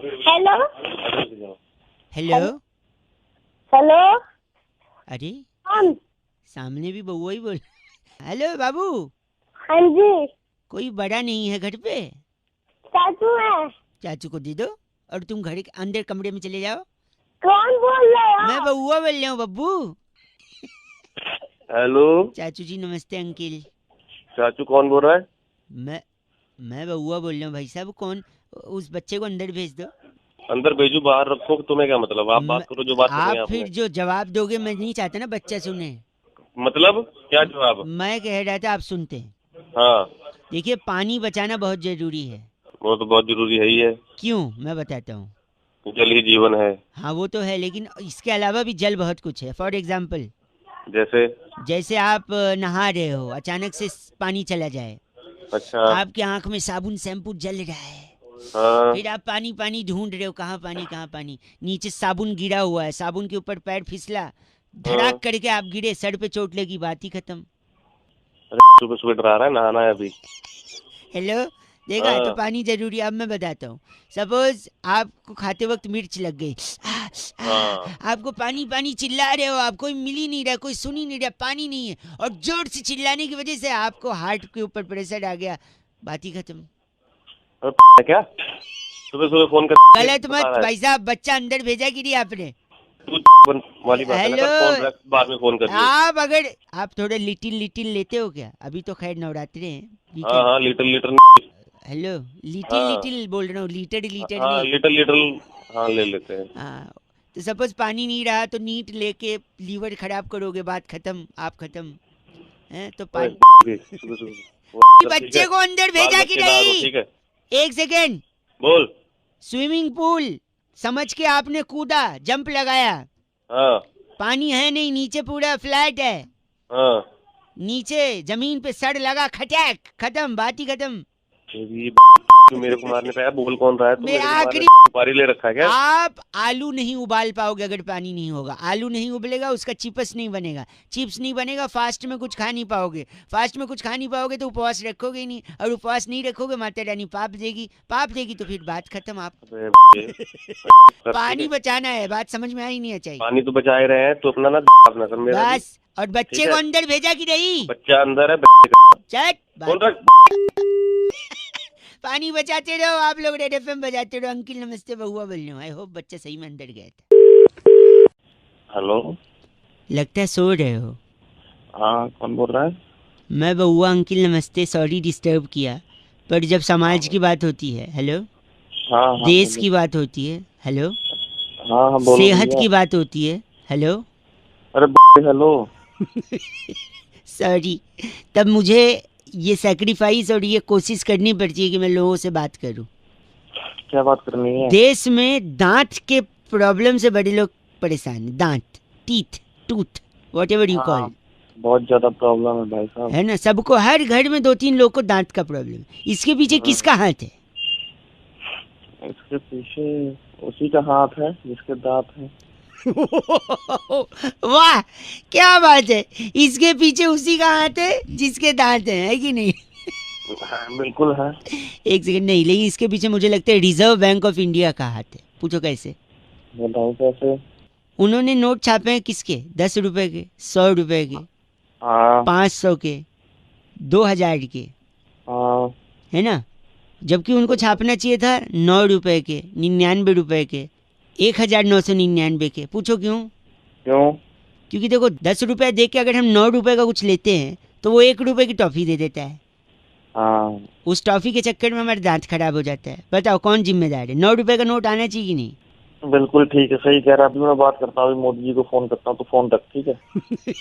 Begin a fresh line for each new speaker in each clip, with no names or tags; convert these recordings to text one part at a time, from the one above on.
Hello
hello.
Hello
अरे
कौन?
सामने भी बउआ ही बोल। हेलो बाबू।
हाँ जी,
कोई बड़ा नहीं है घर पे?
चाचू है।
चाचू को दे दो और तुम घर के अंदर कमरे में चले जाओ।
कौन बोल रहे हो?
मैं बउआ बोल रहा हूँ बब्बू।
हेलो
चाचू जी नमस्ते अंकिल।
चाचू, कौन बोल रहा है?
मैं मैं बउआ बोल रहा हूँ भाई साहब। कौन? उस बच्चे को अंदर भेज दो।
अंदर भेजू बाहर रखो, तुम्हें क्या मतलब? आप बात
मैं-
करो जो बात करनी
आप
है
फिर
आपने।
जो जवाब दोगे मैं नहीं चाहता ना बच्चा सुने।
मतलब क्या जवाब?
मैं कह रहा था आप सुनते हैं।
हाँ,
देखिए पानी बचाना बहुत जरूरी है।
वो तो बहुत जरूरी है ही है।
क्यों मैं बताता हूँ।
जल ही जीवन है।
हाँ वो तो है लेकिन इसके अलावा भी जल बहुत कुछ है। फॉर एग्जाम्पल
जैसे?
जैसे आप नहा रहे हो, अचानक से पानी चला जाए,
अच्छा।
आपके आंख में साबुन शैम्पू जल रहा है,
हाँ
फिर आप पानी पानी ढूंढ रहे हो, कहाँ पानी कहाँ पानी, नीचे साबुन गिरा हुआ है, साबुन के ऊपर पैर फिसला,
हाँ।
धड़ाक करके आप गिरे, सर पे चोट लगी, बात ही खत्म।
अरे सुबह सुबह डरा रहा है, नहाना है अभी।
हेलो, देखा तो
हाँ
पानी जरूरी है। अब मैं बताता हूँ। सपोज आपको खाते वक्त मिर्च लग गई,
हाँ।
आपको पानी पानी चिल्ला रहे हो, आप कोई मिल ही नहीं रहा, कोई सुन ही नहीं रहा, पानी नहीं है, और जोर से चिल्लाने की वजह से आपको हार्ट के ऊपर प्रेशर आ गया, बात ही खत्म।
अरे क्या सुबह सुबह फोन कर
गलत
बता
मत
रहा है?
भाई साहब, बच्चा अंदर भेजा कि नहीं आपने?
तू वाली बात है ना,
हेलो,
कर फोन रख, बाद में फोन करियो।
आप अगर आप थोड़े लिटिल लिटिल लेते हो क्या? अभी तो खैर नवरात्रे हैं।
हाँ
लिटिल।
हाँ, लीटर लीटर।
हेलो, लिटिल
हाँ
लिटिल बोल रहा हूँ, लीटर लीटर
हाँ,
नहीं।
Litre litre. हाँ, ले लेते हैं।
हाँ, तो सपोज पानी नहीं रहा तो नीट लेके लीवर खराब करोगे, बात खत्म, आप खत्म। हैं तो
ओए,
पानी।
सुबह सुबह सब ठीक है?
बच्चे को अंदर
बाल
भेजा कि
बच्चे नहा दो,
नहीं?
ठीक है?
एक सेकेंड।
बोल।
स्विमिंग पूल समझ के आपने कूदा, जंप लगाया,
हाँ
पानी है नहीं, नीचे पूरा फ्लैट है,
हाँ।
नीचे जमीन पे सड़ लगा, खटैक, खत्म, बात ही खत्म।
ये क्यों मेरे को मारने पे आया? बोल कौन रहा है? तू
मैं
मेरे को मारने
आखिरी।
सुपारी ले रखा है क्या?
आप आलू नहीं उबाल पाओगे अगर पानी नहीं होगा। आलू नहीं उबलेगा, उसका चिप्स नहीं बनेगा, चिप्स नहीं बनेगा, फास्ट में कुछ खा नहीं पाओगे, फास्ट में कुछ खा नहीं पाओगे तो उपवास रखोगे ही नहीं, और उपवास नहीं रखोगे माता रानी पाप देगी, पाप देगी तो फिर बात खत्म। आप
अबे ठीक
पानी
है।
बचाना है, बात समझ में आई नहीं चाहिए।
पानी तो बचा ही रहे हैं, तो अपना ना अपना कर मेरा भी।
बस, और बच्चे
ठीक
को
है?
अंदर भेजा कि नहीं?
बच्चा अंदर है,
चट
बोल
बात।
रहा।
पानी बचाते रहो आप लोग, रेड एफएम बजाते रहो। अंकिल नमस्ते, बहुआ बोल रही हूँ। आई होप बच्चा सही में अंदर गया था।
हेलो।
लगता है सो रहे हो।
हाँ, कौन बोल रहा है?
मैं बउआ। अंकिल नमस्ते, सॉरी डिस्टर्ब किया, पर जब समाज की बात होती है, हेलो,
हाँ हाँ
देश
बोलो।
की बात होती है, हेलो,
हाँ हाँ बोलो
सेहत
भैया।
की बात होती है, हेलो,
अरे हेलो।
सॉरी, तब मुझे ये सैक्रिफाइस और ये कोशिश करनी पड़ती है कि मैं लोगों से बात करूं।
क्या बात करनी है?
देश में दांत के प्रॉब्लम से बड़े लोग परेशान हैं। दांत, teeth, tooth, what ever you call,
हाँ, बहुत ज्यादा प्रॉब्लम है भाई साहब।
है ना? सबको, हर घर में 2-3 लोग को दांत का प्रॉब्लम है। इसके पीछे किसका हाथ है?
इसके पीछे उसी का हाथ है जिसके दांत है।
वाह, क्या बात है। इसके पीछे उसी का हाथ है जिसके दांत है कि नहीं?
हाँ, बिल्कुल है।
एक सेकंड, नहीं, लेकिन इसके पीछे मुझे लगता है रिजर्व बैंक ऑफ इंडिया का हाथ है। पूछो कैसे?
बताओ कैसे?
उन्होंने नोट छापे हैं किसके? 10 रुपए के, 100 रुपए के,
हाँ
500 के, 2000 के,
हाँ।
है ना? जबकि उनको छापना चाहिए था 9 रुपए के, 99 रुपए के, 1999 के। पूछो क्यों?
क्यों?
क्योंकि देखो 10 रुपए दे के अगर हम 9 रुपए का कुछ लेते हैं तो वो 1 रुपए की टॉफी दे देता है।
हाँ,
उस टॉफी के चक्कर में हमारा दांत खराब हो जाता है। बताओ कौन जिम्मेदार है? 9 रुपए का नोट आना चाहिए कि नहीं?
बिल्कुल ठीक है, सही कह रहा है। अभी मैं बात करता हूँ, अभी मोदी जी को फोन करता हूँ, तो फोन रख, ठीक है?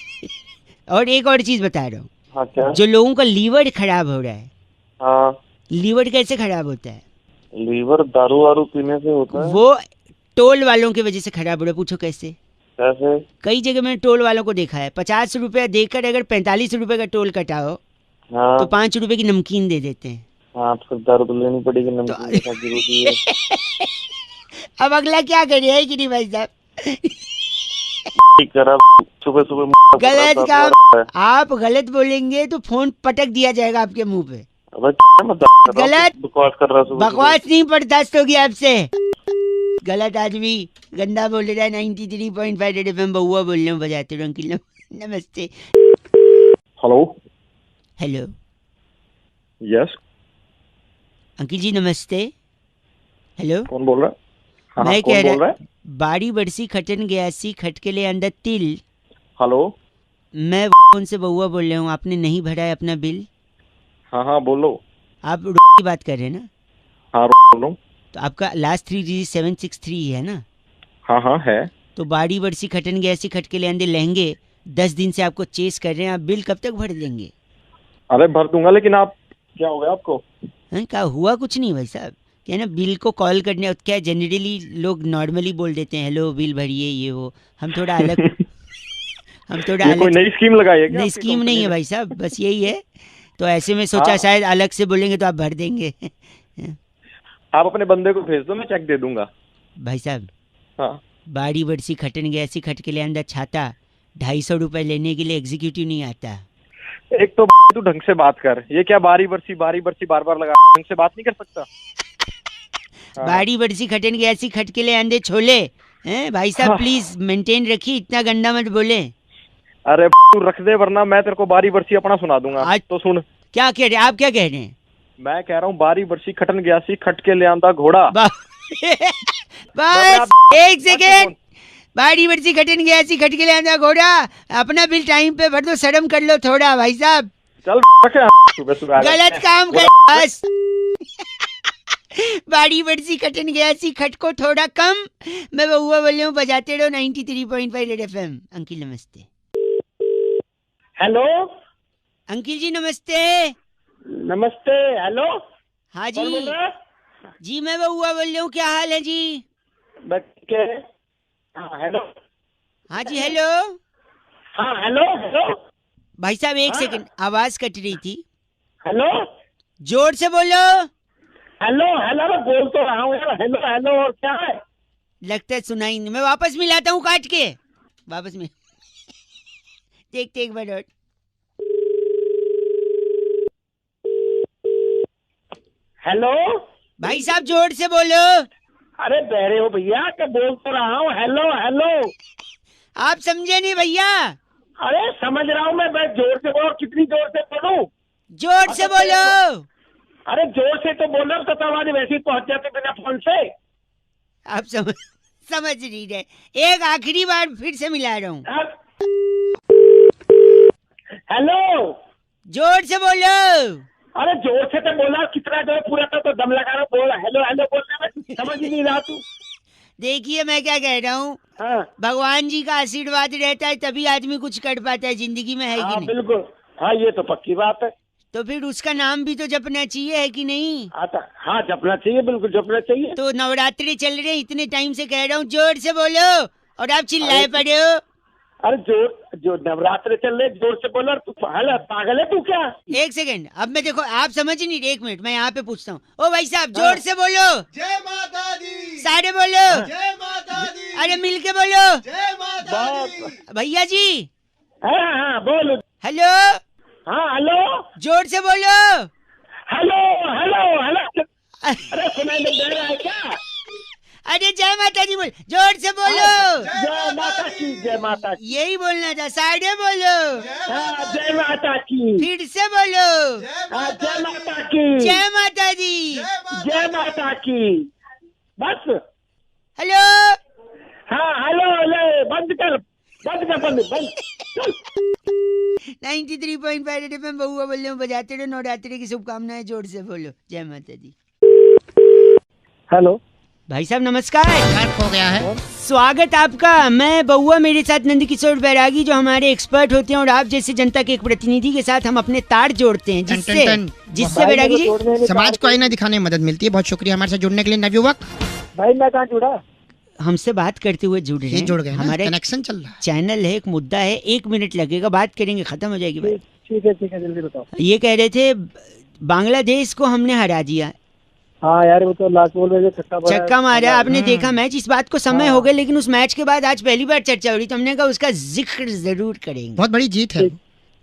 और एक और चीज बता रहा हूँ,
हाँ क्या?
जो लोगों का लीवर खराब हो रहा है,
हाँ,
लीवर कैसे खराब होता है?
लीवर दारू वारू पीने से होता है।
वो टोल वालों की वजह से खराब हो रहा है। पूछो कैसे?
कैसे?
कई जगह मैंने टोल वालों को देखा है, 50 रुपया देकर अगर 45 रुपए का टोल कटाओ
हाँ
तो 5 रुपए की नमकीन दे देते हैं।
हाँ, तो फिर दारू तो लेनी पड़ेगी, नमकीन के साथ जरूरी है।
अब अगला क्या करे, है कि नहीं भाई साहब?
ठीक करा। सुबह सुबह
गलत काम। आप गलत बोलेंगे तो फोन पटक दिया जाएगा आपके मुंह पे।
अबे क्या मत कर रहा हूँ?
गलत।
बकवास कर रहा है सुबह सुबह।
बकवास नहीं, बर्दाश्त होगी आपसे। गलत आदमी गंदा बोल रहा है। 93.5 रेड एफएम बहुआ बोल रहा हूँ, बजाते रहो अंकिल। नमस्ते।
हेलो।
हेलो
यस,
अंकिल जी नमस्ते। हेलो
कौन बोल रहा है? हाँ,
मैं
कौन
कह
बोल
रहा
रहा है?
बाड़ी बरसी खटन गयासी खटके ले अंदर तिल।
हेलो।
मैं उनसे बहुआ बोल रहा हूँ, आपने नहीं भरा है अपना बिल।
हाँ हाँ बोलो।
आप की बात कर रहे हैं ना?
हाँ बोलो।
तो आपका लास्ट 3 डिजिट 763 है ना?
हाँ हाँ है।
तो बाड़ी बरसी खटन गयासी खटके ले अंदर लहंगे 10 दिन से आपको चेस कर रहे हैं, आप बिल कब तक भर देंगे?
अरे भर दूंगा, लेकिन आप क्या हो गया आपको?
हैं क्या हुआ? कुछ नहीं भाई साहब, क्या है ना, बिल को कॉल करने क्या जनरली लोग नॉर्मली बोल देते हैं हेलो बिल भरिए ये वो। हम थोड़ा अलग हम थोड़ा
ये कोई
अलग
नई स्कीम लगाई है क्या
नहीं,
आपकी
स्कीम नहीं
कंपनी
है
ने?
भाई साहब, बस यही है। तो ऐसे में सोचा
हाँ।
शायद अलग से बोलेंगे तो आप भर देंगे।
आप अपने बंदे को भेज दो, मैं चेक दे दूंगा।
भाई साहब
हाँ।
बाड़ी बरसी खटन गया ऐसी खट के ले अंदर छाता 250 रुपए लेने के लिए एग्जीक्यूटिव नहीं आता।
एक तो तू ढंग से बात कर, ये क्या बारी बरसी बार बार लगा, ढंग से बात नहीं कर सकता? हाँ।
बाड़ी बरसी खटन गया ऐसी खट के ले अंदे छोले हैं भाई साहब,
हाँ।
प्लीज मेंटेन रखिए, इतना गंदा मत बोले।
अरे तू रख दे, वरना मैं तेरे को बारी बरसी अपना सुना दूंगा।
आज-
तो सुन,
क्या कह रहे हैं आप? क्या कह रहे हैं?
मैं कह रहा हूँ बारी बरसी खटन गयासी खट के ले आंदा घोड़ा।
बस एक सेकेंड। बाड़ी बरसी खटन गया ऐसी खट के ले आंदा घोड़ा, अपना बिल टाइम पे भर दो, शर्म कर लो थोड़ा भाई साहब।
चल रखे सुबह सुबह
गलत काम कर बस। बाड़ी बरसी खटन गया ऐसी खट को थोड़ा कम। मैं बहुआ बोल रहा हूँ, बजाते रहो 93.5 रेड एफएम। अंकिल नमस्ते।
हेलो
अंकिल जी नमस्ते।
नमस्ते। हेलो
हाँ
कौन बोल
जी
रहा है?
जी मैं बहुआ बोल रहा हूँ, क्या हाल है जी?
बच्चे। हाँ हेलो।
हाँ जी हेलो।
हाँ हेलो हेलो
भाई साहब एक
हाँ।
सेकंड, आवाज कट रही थी,
हेलो
जोर से बोलो।
हेलो हेलो मैं बोल तो रहा हूँ यार। हेलो हेलो और क्या है?
लगता है सुनाई नहीं, मैं वापस मिलाता हूँ काट के, वापस मिल। देखते एक मिनट।
हेलो
भाई साहब जोर से बोलो।
अरे बहरे हो भैया, क्या बोल तो रहा हूँ। Hello hello.
आप समझे नहीं भैया?
अरे समझ रहा हूँ मैं जोर से बोलो। कितनी जोर से बोलूं?
जोर से बोलो।
अरे जोर से तो बोल रहा हूँ, तो आवाज वैसे ही पहुंच जाते बिना फोन से।
आप समझ नहीं रहे, एक आखिरी बार फिर से मिला रहा हूँ।
हेलो
जोर से बोलो।
अरे जोर से तो बोला, कितना जोर पूरा तो दम लगा रहा हूँ। बोला हेलो हेलो बोलने में समझ ही नहीं रहा तू।
देखिए मैं क्या कह रहा हूँ,
हाँ
भगवान जी का आशीर्वाद रहता है तभी आदमी कुछ कर पाता है जिंदगी में, है कि
हाँ
नहीं?
बिल्कुल। हाँ ये तो पक्की बात है।
तो फिर उसका नाम भी तो जपना चाहिए, है कि नहीं?
आता हाँ जपना चाहिए, बिल्कुल जपना चाहिए।
तो नवरात्रि चल रहे हैं, इतने टाइम से कह रहा हूँ जोर से बोलो और आप चिल्लाए पड़े हो।
अरे जो नवरात्र चल रहे, जोर से बोला। तू पागल है तू क्या?
एक सेकंड, अब मैं देखो आप समझ ही नहीं, एक मिनट मैं यहाँ पे पूछता हूँ। ओ भाई साहब जोर से बोलो।
जय माता दी।
सारे बोलो।
जय माता दी।
अरे मिल के बोलो।
जय माता दी।
भैया जी
हाँ हाँ बोलो।
हेलो,
हाँ हेलो
जोर से बोलो।
Hello hello hello. अरे सुनाई नहीं दे रहा है क्या?
अरे जय माता दी बोल, जोर से बोलो।
जय माता की, जय माता की।
यही बोलना था, साढ़े बोलो।
हाँ जय माता की।
फिर से बोलो।
हाँ जय माता की।
जय माता दी।
जय माता की। बस।
हेलो।
हाँ हेलो हेलो बंद कर बंद
93.5 एफएम बहुआ बोल रहे हूँ, बजाते रहो, नवरात्रि की शुभकामनाएं, जोर से बोलो। जय माता दी।
हेलो
भाई साहब नमस्कार।
हो गया है।
स्वागत आपका। मैं बहुआ, मेरे साथ नंदकिशोर बैरागी जो हमारे एक्सपर्ट होते हैं, और आप जैसे जनता के एक प्रतिनिधि के साथ हम अपने तार जोड़ते हैं, जिससे जिससे बैरागी जी
समाज को आईना दिखाने में मदद मिलती है। बहुत शुक्रिया हमारे साथ जुड़ने के लिए नवयुवक।
भाई मैं कहाँ जुड़ा?
हमसे बात करते हुए जुड़ रहे
ये
हैं।
जुड़ गए,
हमारे
कनेक्शन चल रहा है।
चैनल है, एक मुद्दा है, 1 मिनट लगेगा, बात करेंगे, खत्म हो जाएगी बात।
ठीक है जल्दी बताओ।
ये कह रहे थे बांग्लादेश को हमने हरा दिया,
हाँ यार वो तो लास्ट बॉल में
छक्का मारा, आपने देखा मैच। इस बात को समय हो गए, लेकिन उस मैच के बाद आज पहली बार चर्चा हो रही, तो हमने कहा उसका जिक्र जरूर करेंगे।
बहुत बड़ी जीत है।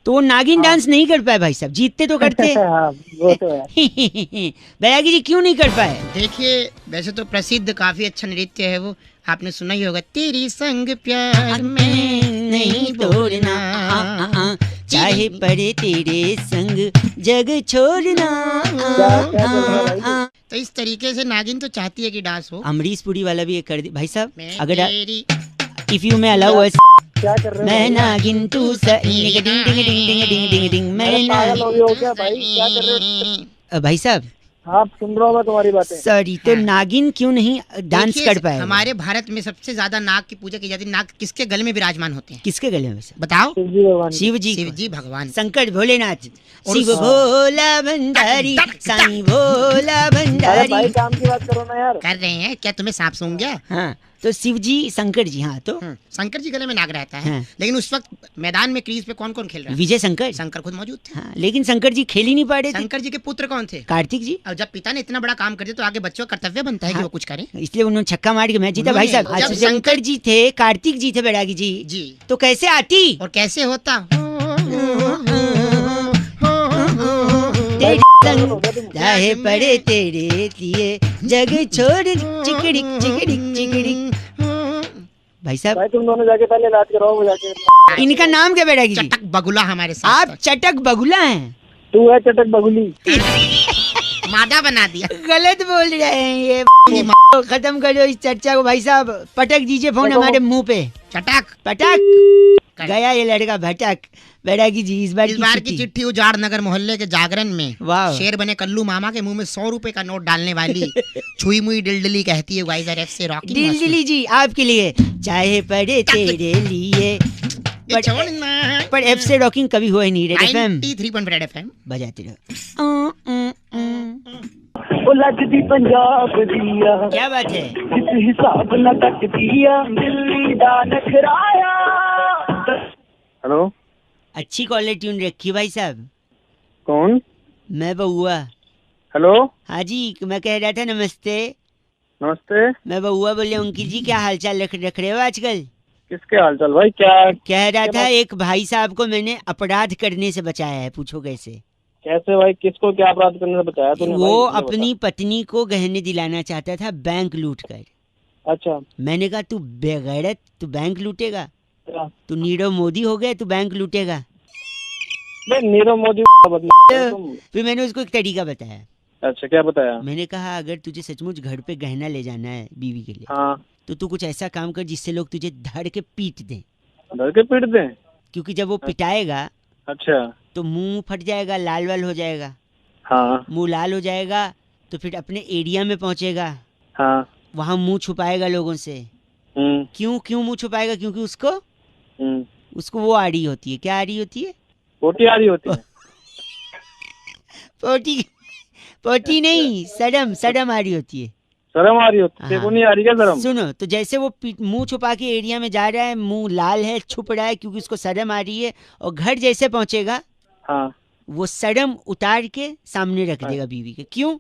तो वो नागिन डांस नहीं कर पाए भाई साहब, जीतते तो करते।
हाँ, वो तो है।
बैरागी जी क्यों नहीं कर पाए?
देखिए वैसे तो प्रसिद्ध काफी अच्छा नृत्य है वो, आपने सुना ही होगा, तेरी संग प्यार में नहीं तोड़ना,
चाहे पड़े तेरे संग जग छोड़ना।
तो इस तरीके से नागिन तो चाहती है कि डांस हो।
अमरीश पुरी वाला भी एक कर दी भाई साहब,
मैं
अगर
तेरी
इफ यू में अलाउ अस।
क्या कर रहे
मैं नागिन तू डिंग डिंग डिंग डिंग डिंग डिंग डिंग मैं
पागल
नागिन।
हो क्या भाई, क्या कर रहे हो?
भाई साहब
हाँ, सुन रहा हूँ मैं तुम्हारी बातें।
सॉरी, तो
हाँ।
नागिन क्यों नहीं डांस
देखिए,
कर पाए?
हमारे भारत में सबसे ज्यादा नाग की पूजा की जाती है। नाग किसके गले में विराजमान होते हैं
किसके गले में सर?
बताओ?
शिव जी भगवान।
शिव जी
शिव
को।
जी भगवान।
शंकर भोलेनाथ,
और
शिव भोला भंडारी, साईं भोला
अरे भाई
भंडारी।
काम की बात करो ना यार।
कर रहे हैं क्या? तुम्हें सांप सूंघ गया?
हाँ तो शिव जी शंकर जी, हाँ तो
शंकर जी गले में नाग रहता है।
हाँ।
लेकिन उस वक्त मैदान में क्रीज पे कौन कौन खेल रहा है?
विजय शंकर।
शंकर खुद मौजूद थे।
हाँ लेकिन शंकर जी खेल ही नहीं पा रहे थे।
शंकर जी के पुत्र कौन थे?
कार्तिक जी।
और जब पिता ने इतना बड़ा काम कर दिया तो आगे बच्चों का कर्तव्य बनता है कि
हाँ।
वो कुछ करें।
इसलिए उन्होंने छक्का मार के मैच जीता भाई साहब।
उन्होंने-
अच्छा
जब
शंकर जी थे, कार्तिक जी थे बैरागी जी,
जी।
तो कैसे आती?
और कैसे होता?
तेरी संग चाहे पड़े तेरे लिए जग छोड़ चिकड़ी चिकड़ी चिकड़ी। भाई साहब
भाई तुम दोनों जाके पहले इलाज कराओ वो जाके।
इनका नाम क्या बैरागी जी?
चटक बगुला हमारे साथ।
आप चटक बगुला हैं।
तू है चटक बगुली।
मादा बना दिया।
गलत बोल रहे हैं ये। खत्म करो इस चर्चा को भाई साहब, पटक दीजिए फोन हमारे मुंह पे।
चटक।
पटक गया ये लड़का भटक। बैरागी जी इस बार
की चिट्ठी उजाड़ नगर मोहल्ले के जागरण में
वाह।
शेर बने कल्लू मामा के मुंह में 100 रुपए का नोट डालने वाली छुई मुई डिलडली कहती है वाइजर एफ से रॉकी
दिल्ली जी आपके लिए चाहे पड़े तेरे लिए। पर एफ से रॉकिंग कभी हुआ ही नहीं। रेड एफएम
93.8 FM
बजाते रहो।
लजदी पंजाब दिया,
क्या बात है?
किस हिसाब न तक दिया, दिल्ली दा नखराया। हेलो,
अच्छी कॉलर ट्यून रखी भाई साहब।
कौन?
मैं बउआ।
हेलो,
हाँ जी मैं कह रहा था नमस्ते।
नमस्ते।
मैं बउआ बोले अंकिल जी क्या हालचाल रख रहे हो आजकल?
किसके हालचाल भाई? क्या
कह रहा था एक भाई साहब को मैंने अपराध करने से बचाया है, पूछो कैसे?
कैसे भाई? किसको क्या अपराध करने से बचाया तूने?
वो
भाई, ये
अपनी पत्नी को गहने दिलाना चाहता था बैंक लूट कर।
बता। अच्छा,
मैंने कहा तू बेगैरत, तू बैंक लूटेगा?
क्या?
तू नीरव मोदी हो गया, तू बैंक लूटेगा?
मैं नीरव मोदी तुम।
फिर मैंने उसको एक तरीका बताया।
अच्छा, क्या बताया?
मैंने कहा अगर तुझे सचमुच घर पे गहना ले जाना है बीवी के लिए,
हाँ,
तो तू कुछ ऐसा काम कर जिससे लोग तुझे धड़ के पीट दें,
डर के पीट दे।
क्योंकि जब वो पिटाएगा
अच्छा,
तो मुंह फट जाएगा, लाल वाल हो जाएगा।
हाँ
मुंह लाल हो जाएगा तो फिर अपने एरिया में पहुंचेगा,
हाँ।
वहां मुंह छुपाएगा लोगों से। क्यों मुंह छुपाएगा? क्योंकि उसको वो आ रही होती है। क्या आ रही होती है?
पोटी आ रही होती है।
पोटी नहीं, सडम आ रही होती है।
शर्म आ रही होती है? तेको नहीं आ रही क्या शर्म?
सुनो, तो जैसे वो मुंह छुपा के एरिया में जा रहा है, मुंह लाल है, छुप रहा है क्योंकि उसको शर्म आ रही है, और घर जैसे पहुंचेगा
हाँ।
वो शर्म उतार के सामने रख देगा बीवी के। क्यों?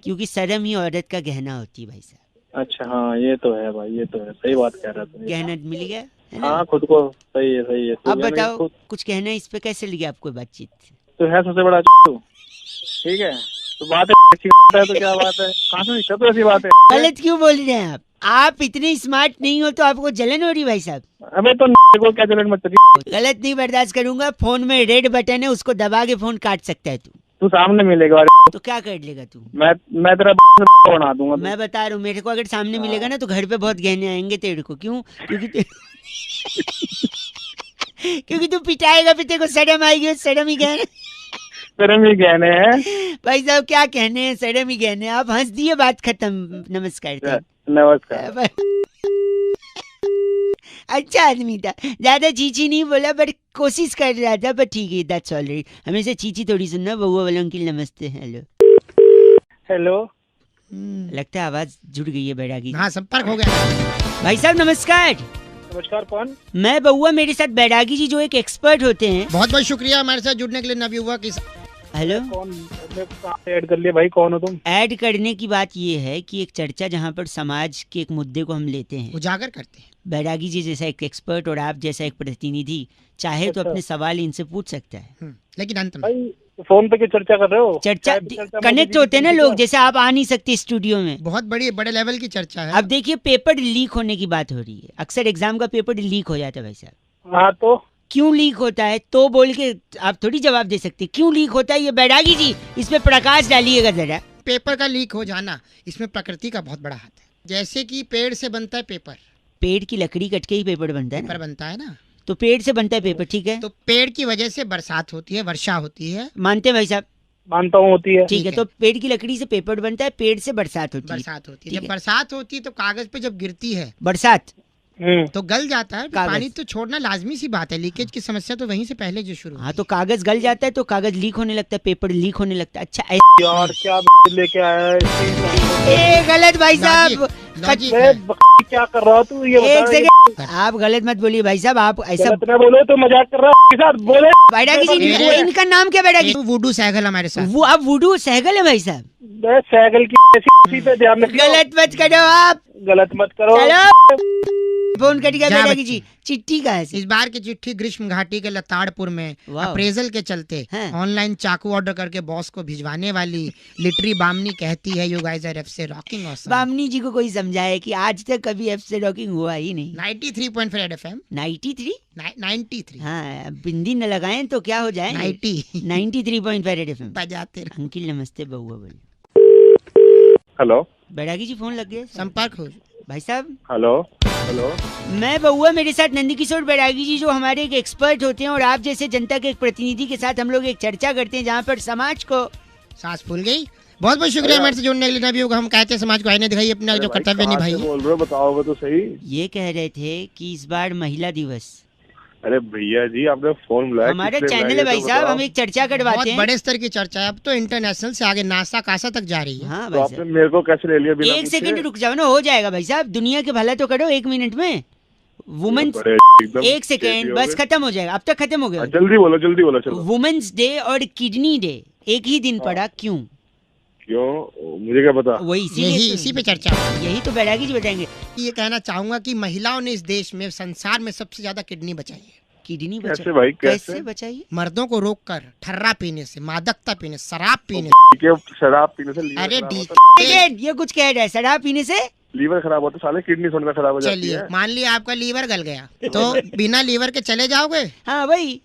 क्योंकि शर्म ही औरत का गहना होती है भाई साहब।
अच्छा, हाँ ये तो है भाई, ये तो है, सही बात कह रहा था।
गहना मिल गया है ना?
हाँ, खुद को सही है, सही है।
अब बताओ कुछ कहना है इस पे, कैसे लगी आपको बातचीत?
तो है सबसे बड़ा तू, ठीक है? तो बात है तो क्या बात है? कहाँ से सीखा तो ऐसी बात है?
गलत क्यों बोल रहे हैं आप इतने स्मार्ट नहीं हो तो आपको जलन हो रही भाई साहब?
अबे तो को क्या जलन मत करी।
गलत नहीं बर्दाश्त करूंगा। फोन में रेड बटन है, उसको दबा के फोन काट सकता है
तू सामने मिलेगा
तो क्या कर लेगा तू?
मैं तेरा बना दूंगा।
मैं बता रहा हूँ, मेरे को अगर सामने मिलेगा ना तो घर पे बहुत गहने आएंगे तेरे को। क्यों? क्योंकि तू पिटाएगा फिर तेरे को शर्म आएगी। शर्म ही गहने,
शर्म ही गहने हैं
भाई साहब। क्या कहने हैं, शर्म ही गहने। आप हंस दिए, बात खत्म। नमस्कार।
नमस्कार।
अच्छा आदमी था, ज्यादा चीची नहीं बोला, बट कोशिश कर रहा था। पर ठीक है, दैट्स ऑल राइट। हमेशा चीची थोड़ी सुनना। बउआ वाला अंकिल नमस्ते।
हेलो।
लगता है आवाज जुड़ गई है बैरागी।
हाँ, संपर्क हो गया।
भाई साहब नमस्कार।
नमस्कार, कौन?
मैं बउआ, मेरे साथ बैरागी जी जो एक एक्सपर्ट होते हैं।
बहुत बहुत शुक्रिया हमारे साथ जुड़ने के लिए नवयुवक।
हेलो,
कौन ऐड कर लिया भाई? कौन हो तुम?
ऐड करने की बात ये है कि एक चर्चा जहाँ पर समाज के एक मुद्दे को हम लेते हैं,
उजागर करते हैं।
बैरागी जी जैसा एक एक्सपर्ट और आप जैसा एक प्रतिनिधि चाहे तो
अच्छा।
अपने सवाल इनसे पूछ सकता है।
लेकिन अंत में
भाई फोन पे क्यों चर्चा कर रहे हो?
चर्चा
क्या चर्चा
कनेक्ट
मोदी
होते हैं ना
जी की
लोग,
क्या?
जैसे आप आ नहीं सकते स्टूडियो में।
बहुत बड़े लेवल की चर्चा है।
अब देखिए, पेपर लीक होने की बात हो रही है। अक्सर एग्जाम का पेपर लीक हो जाता है भाई साहब।
हाँ तो
क्यों लीक होता है तो बोल के आप थोड़ी जवाब दे सकते। क्यों लीक होता है ये बैरागी जी इस पे प्रकाश डालिएगा जरा।
पेपर का लीक हो जाना, इसमें प्रकृति का बहुत बड़ा हाथ है। जैसे कि पेड़ से बनता है पेपर,
पेड़ की लकड़ी कट के ही पेपर बनता है
पेपर
ना,
बनता है ना,
तो पेड़ से बनता है पेपर, ठीक है।
तो पेड़ की वजह से बरसात होती है, वर्षा होती है,
मानते हैं भाई साहब,
मानता हूँ होती है।
ठीक है।
है।
तो पेड़ की लकड़ी से पेपर बनता है, पेड़ से बरसात होती है।
बरसात होती है।
ठीक
जब
है।
बरसात होती है तो कागज पे जब गिरती है
बरसात
तो गल जाता है।
कागज।
पानी तो छोड़ना लाजमी सी बात है। लीकेज की समस्या तो वहीं से पहले जो शुरू
हाँ,
होती
तो कागज गल जाता है तो कागज लीक होने लगता है, पेपर लीक होने लगता है। अच्छा
यार क्या लेके आया है
ए गलत भाई साहब,
लॉजिक
बे,
है।
क्या कर रहा हो तू? ये
एक
बता।
सेकंड, आप गलत मत बोलिए भाई साहब। आप ऐसा
गलत ना बोलो तो मजाक कर रहा है के साथ बोले।
बैरागी जी
मेरे-
इनका नाम क्या बैरागी?
तो वुडू सहगल हमारे साथ।
वो अब वुडू सहगल है भाई साहब।
बे, साइकिल की ऐसी पे ध्यान रखियो।
गलत मत करो आप,
गलत मत करो।
चलो फोन कट गया।
जा
बैरागी
बच्चे।
जी चिट्ठी कहाँ से?
इस बार की चिट्ठी ग्रीष्म घाटी के लताड़पुर में
वाह।
अप्रेजल के चलते
हाँ।
ऑनलाइन चाकू ऑर्डर करके बॉस को भिजवाने वाली लिटरी बामनी कहती है, you guys are FC rocking awesome.
Bamni ji को कोई समझाए कि आज तक कभी एफ से रॉकिंग हुआ ही नहीं।
93.5 रेड एफएम
93?
93
हाँ, बिंदी न लगाएं तो क्या हो जाए।
90
93.5 रेड एफएम।
बजाते रहो।
अंकिल नमस्ते, बहुआ बोलिए।
हेलो
बैरागी जी फोन लग गया
संपर्क हो।
भाई साहब।
Hello hello.
मैं बहुआ, मेरे साथ नंदकिशोर बैरागी जी जो हमारे एक एक्सपर्ट होते हैं और आप जैसे जनता के एक प्रतिनिधि के साथ हम लोग एक चर्चा करते हैं जहाँ पर समाज को।
सांस फूल गई। बहुत बहुत शुक्रिया हमारे से जुड़ने के लिए। नबी होगा, हम कहते हैं समाज को आईने दिखाइए, अपना जो कर्तव्य निभाइए।
बोल रहे हो बताओगे तो सही।
ये कह रहे थे कि इस बार महिला दिवस
अरे भैया जी आपने फोन बुलाया,
हमारा
किस लिए
चैनल
बुलाया
है
ये
भाई
तो
साहब,
बताओ।
हम एक चर्चा करवाते
बहुत
हैं।
बड़े स्तर की चर्चा है। अब तो इंटरनेशनल से आगे नासा कासा तक जा रही है।
हाँ
तो
भाई
आपने
साहब,
मेरे को कैसे ले लिया बिना
एक
पूछे?
सेकंड रुक जाओ ना, हो जाएगा भाई साहब। दुनिया के भला तो करो 1 मिनट में। वुमेन्स,
बड़े एकदम
एक सेकंड बस, खत्म हो जाएगा। अब तक खत्म हो गया।
जल्दी बोलो चलो।
वुमेन्स डे और किडनी डे एक ही दिन पड़ा, क्यों?
क्यों मुझे क्या पता?
वही
यही इसी पे चर्चा है।
यही तो बैरागी जी बताएंगे।
ये कहना चाहूंगा कि महिलाओं ने इस देश में, संसार में सबसे ज्यादा किडनी बचाई है।
किडनी
कैसे भाई, कैसे?
बचाइए?
मर्दों को रोककर ठर्रा पीने से, मादकता पीने, शराब पीने
ठीक है, शराब पीने से लीवर
अरे
खराब
डी
होता
सेकंड, ये कुछ कह रहा है शराब पीने से।
है। लीवर खराब होता है साले, किडनी थोड़ी ना खराब हो जाती
चलिए
है।
मान लिया आपका लीवर गल गया तो बिना लीवर के चले जाओगे?
हाँ भाई,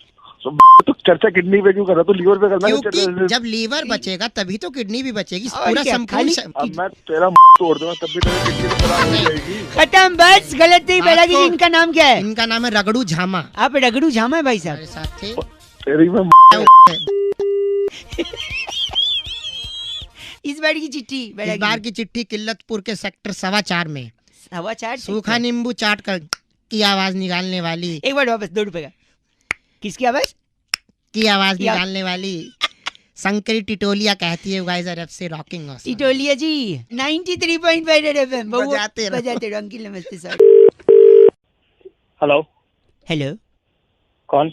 तो चर्चा किडनी पे क्यों कर रहा? तू लीवर पे करना है
क्योंकि
चर्चा।
जब लीवर बचेगा तभी तो किडनी भी बचेगी।
और
पूरा
क्या,
संपूर्ण
खाली-
अब मैं तेरा तोड़ दूंगा तब भी तेरी किडनी तो खराब हो जाएगी।
खत्म बस, गलत नहीं। बैरागी जी
आपको-
इनका नाम क्या है?
इनका नाम है रगड़ू झामा।
आप रगड़ू झामा है भाई साहब।
हमारे साथ थे।
तेरी मैं
इस बार की चिट्ठी
इस
बैरागी
बार
जी।
की चिट्ठी किल्लतपुर के सेक्टर 4.25 में
हवा चाट
सूखा नींबू चाट कर की आवाज निकालने वाली,
एक बार वापस 2 रुपए का। किसकी आवाज?
की आवाज
या-
निकालने वाली शंकरी टिटोलिया कहती है, guys are FC rocking awesome.
Titoliya ji 93.5 FM
बजाते रहो।
बजाते रहो। अंकिल नमस्ते सर।
हेलो,
हेलो
कौन?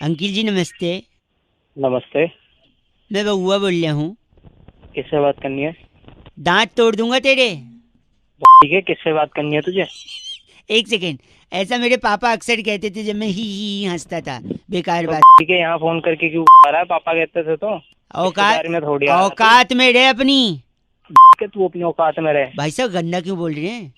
अंकिल जी नमस्ते,
नमस्ते।
मैं बहुआ बोल रहा हूँ।
किससे बात करनी है?
दांत तोड़ दूंगा तेरे।
ठीक है, किससे बात करनी है तुझे?
एक सेकेंड, ऐसा मेरे पापा अक्सर कहते थे जब मैं ही हंसता था। बेकार बात।
ठीक है, यहाँ फोन करके क्यों आ रहा है? पापा कहते थे तो
औकात,
रिश्तेदारी में थोड़ी आ रहा है
औकात में रहे अपनी।
कि तू अपनी औकात में रहे।
भाई साहब गंदा क्यों बोल रहे हैं?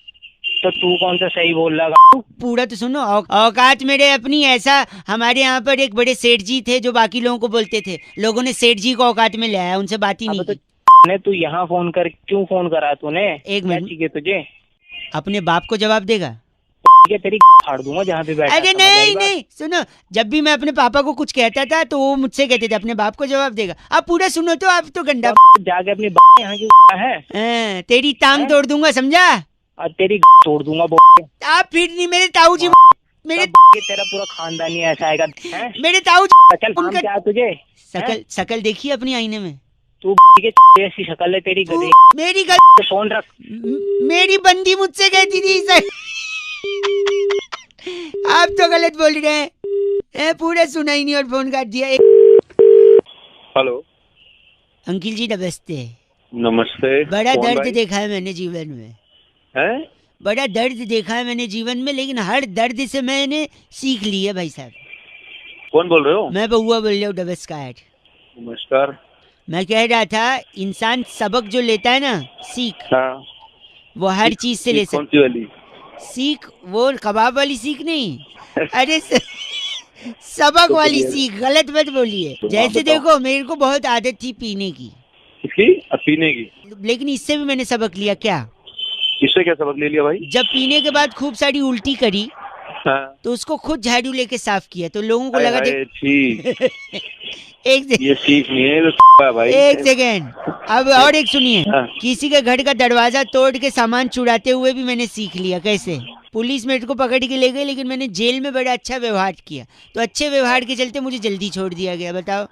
तो तू कौन सा सही बोल रहा है?
पूरा तो सुनो। औकात में रहे अपनी। ऐसा हमारे यहाँ पर एक बड़े सेठ जी थे जो बाकी लोगों को बोलते थे। लोगों ने सेठ जी को औकात में ले आया, उनसे बात ही नहीं
अबे
की।
ने तू यहाँ फोन कर क्यों फोन करा तूने?
एक
क्या
मिनट।
चाहिए तुझे?
अपने बाप को जवाब देगा?
ठीक है, तेरी फाड़ दूंगा जहाँ पे बैठा।
अरे
समझ आई
नहीं
बात?
नहीं, सुनो, जब भी मैं अपने पापा को कुछ कहता था तो वो मुझसे कहते थे अपने बाप को जवाब देगा। आप पूरा सुनो तो आप तो गंदा।
जाके अपनी यहाँ की है
हाँ, तेरी टांग
हैं?
तोड़ दूंगा, समझा?
और तेरी तोड़ दूंगा।
आप फिर नहीं, मेरे ताऊ जी, मेरे
तेरा पूरा खानदानी ऐसा आएगा हैं?
मेरे ताऊ जी।
चल काम
उनका-
क्या है तुझे?
शकल देखिए अपनी आईने में।
तू के ऐसी शक्ल है तेरी गधे।
मेरी
फोन रख।
मेरी बंदी मुझसे कहती थी सर। आप तो गलत बोल रहे हैं। पूरा सुना ही नहीं और फोन काट दिया।
हेलो।
अंकिल जी नमस्ते।
नमस्ते।
बड़ा
कौन
दर्द
भाई?
देखा है मैंने जीवन में,
हैं?
बड़ा दर्द देखा है मैंने जीवन में, लेकिन हर दर्द से मैंने सीख ली है भाई साहब।
कौन बोल रहे हो?
मैं बउआ बोल रहा हूँ, नमस्कार।
नमस्कार।
मैं कह रहा था इंसान सबक जो लेता है ना, सीख,
हाँ।
वो हर चीज से ले
कौन
सकता।
सी वाली?
सीख वो कबाब वाली सीख नहीं, अरे सबक
तो
वाली
बोलिए।
सीख, गलत मत बोलिए।
तो
जैसे
बताओ।
देखो मेरे को बहुत आदत थी पीने की,
किसकी? अब पीने की।
लेकिन इससे भी मैंने सबक लिया। क्या?
इससे क्या सबक ले लिया भाई?
जब पीने के बाद खूब सारी उल्टी करी
हाँ।
तो उसको खुद झाड़ू लेके साफ किया, तो लोगों को
हाय
लगा
हाय, छी।
एक से...
ये सीख नहीं है, ये तो है भाई।
एक सेकेंड, अब और एक सुनिए।
हाँ।
किसी के घर का दरवाजा तोड़ के सामान चुराते हुए भी मैंने सीख लिया। कैसे? पुलिस मेरे को पकड़ के ले गई, लेकिन मैंने जेल में बड़ा अच्छा व्यवहार किया, तो अच्छे व्यवहार के चलते मुझे जल्दी छोड़ दिया गया। बताओ।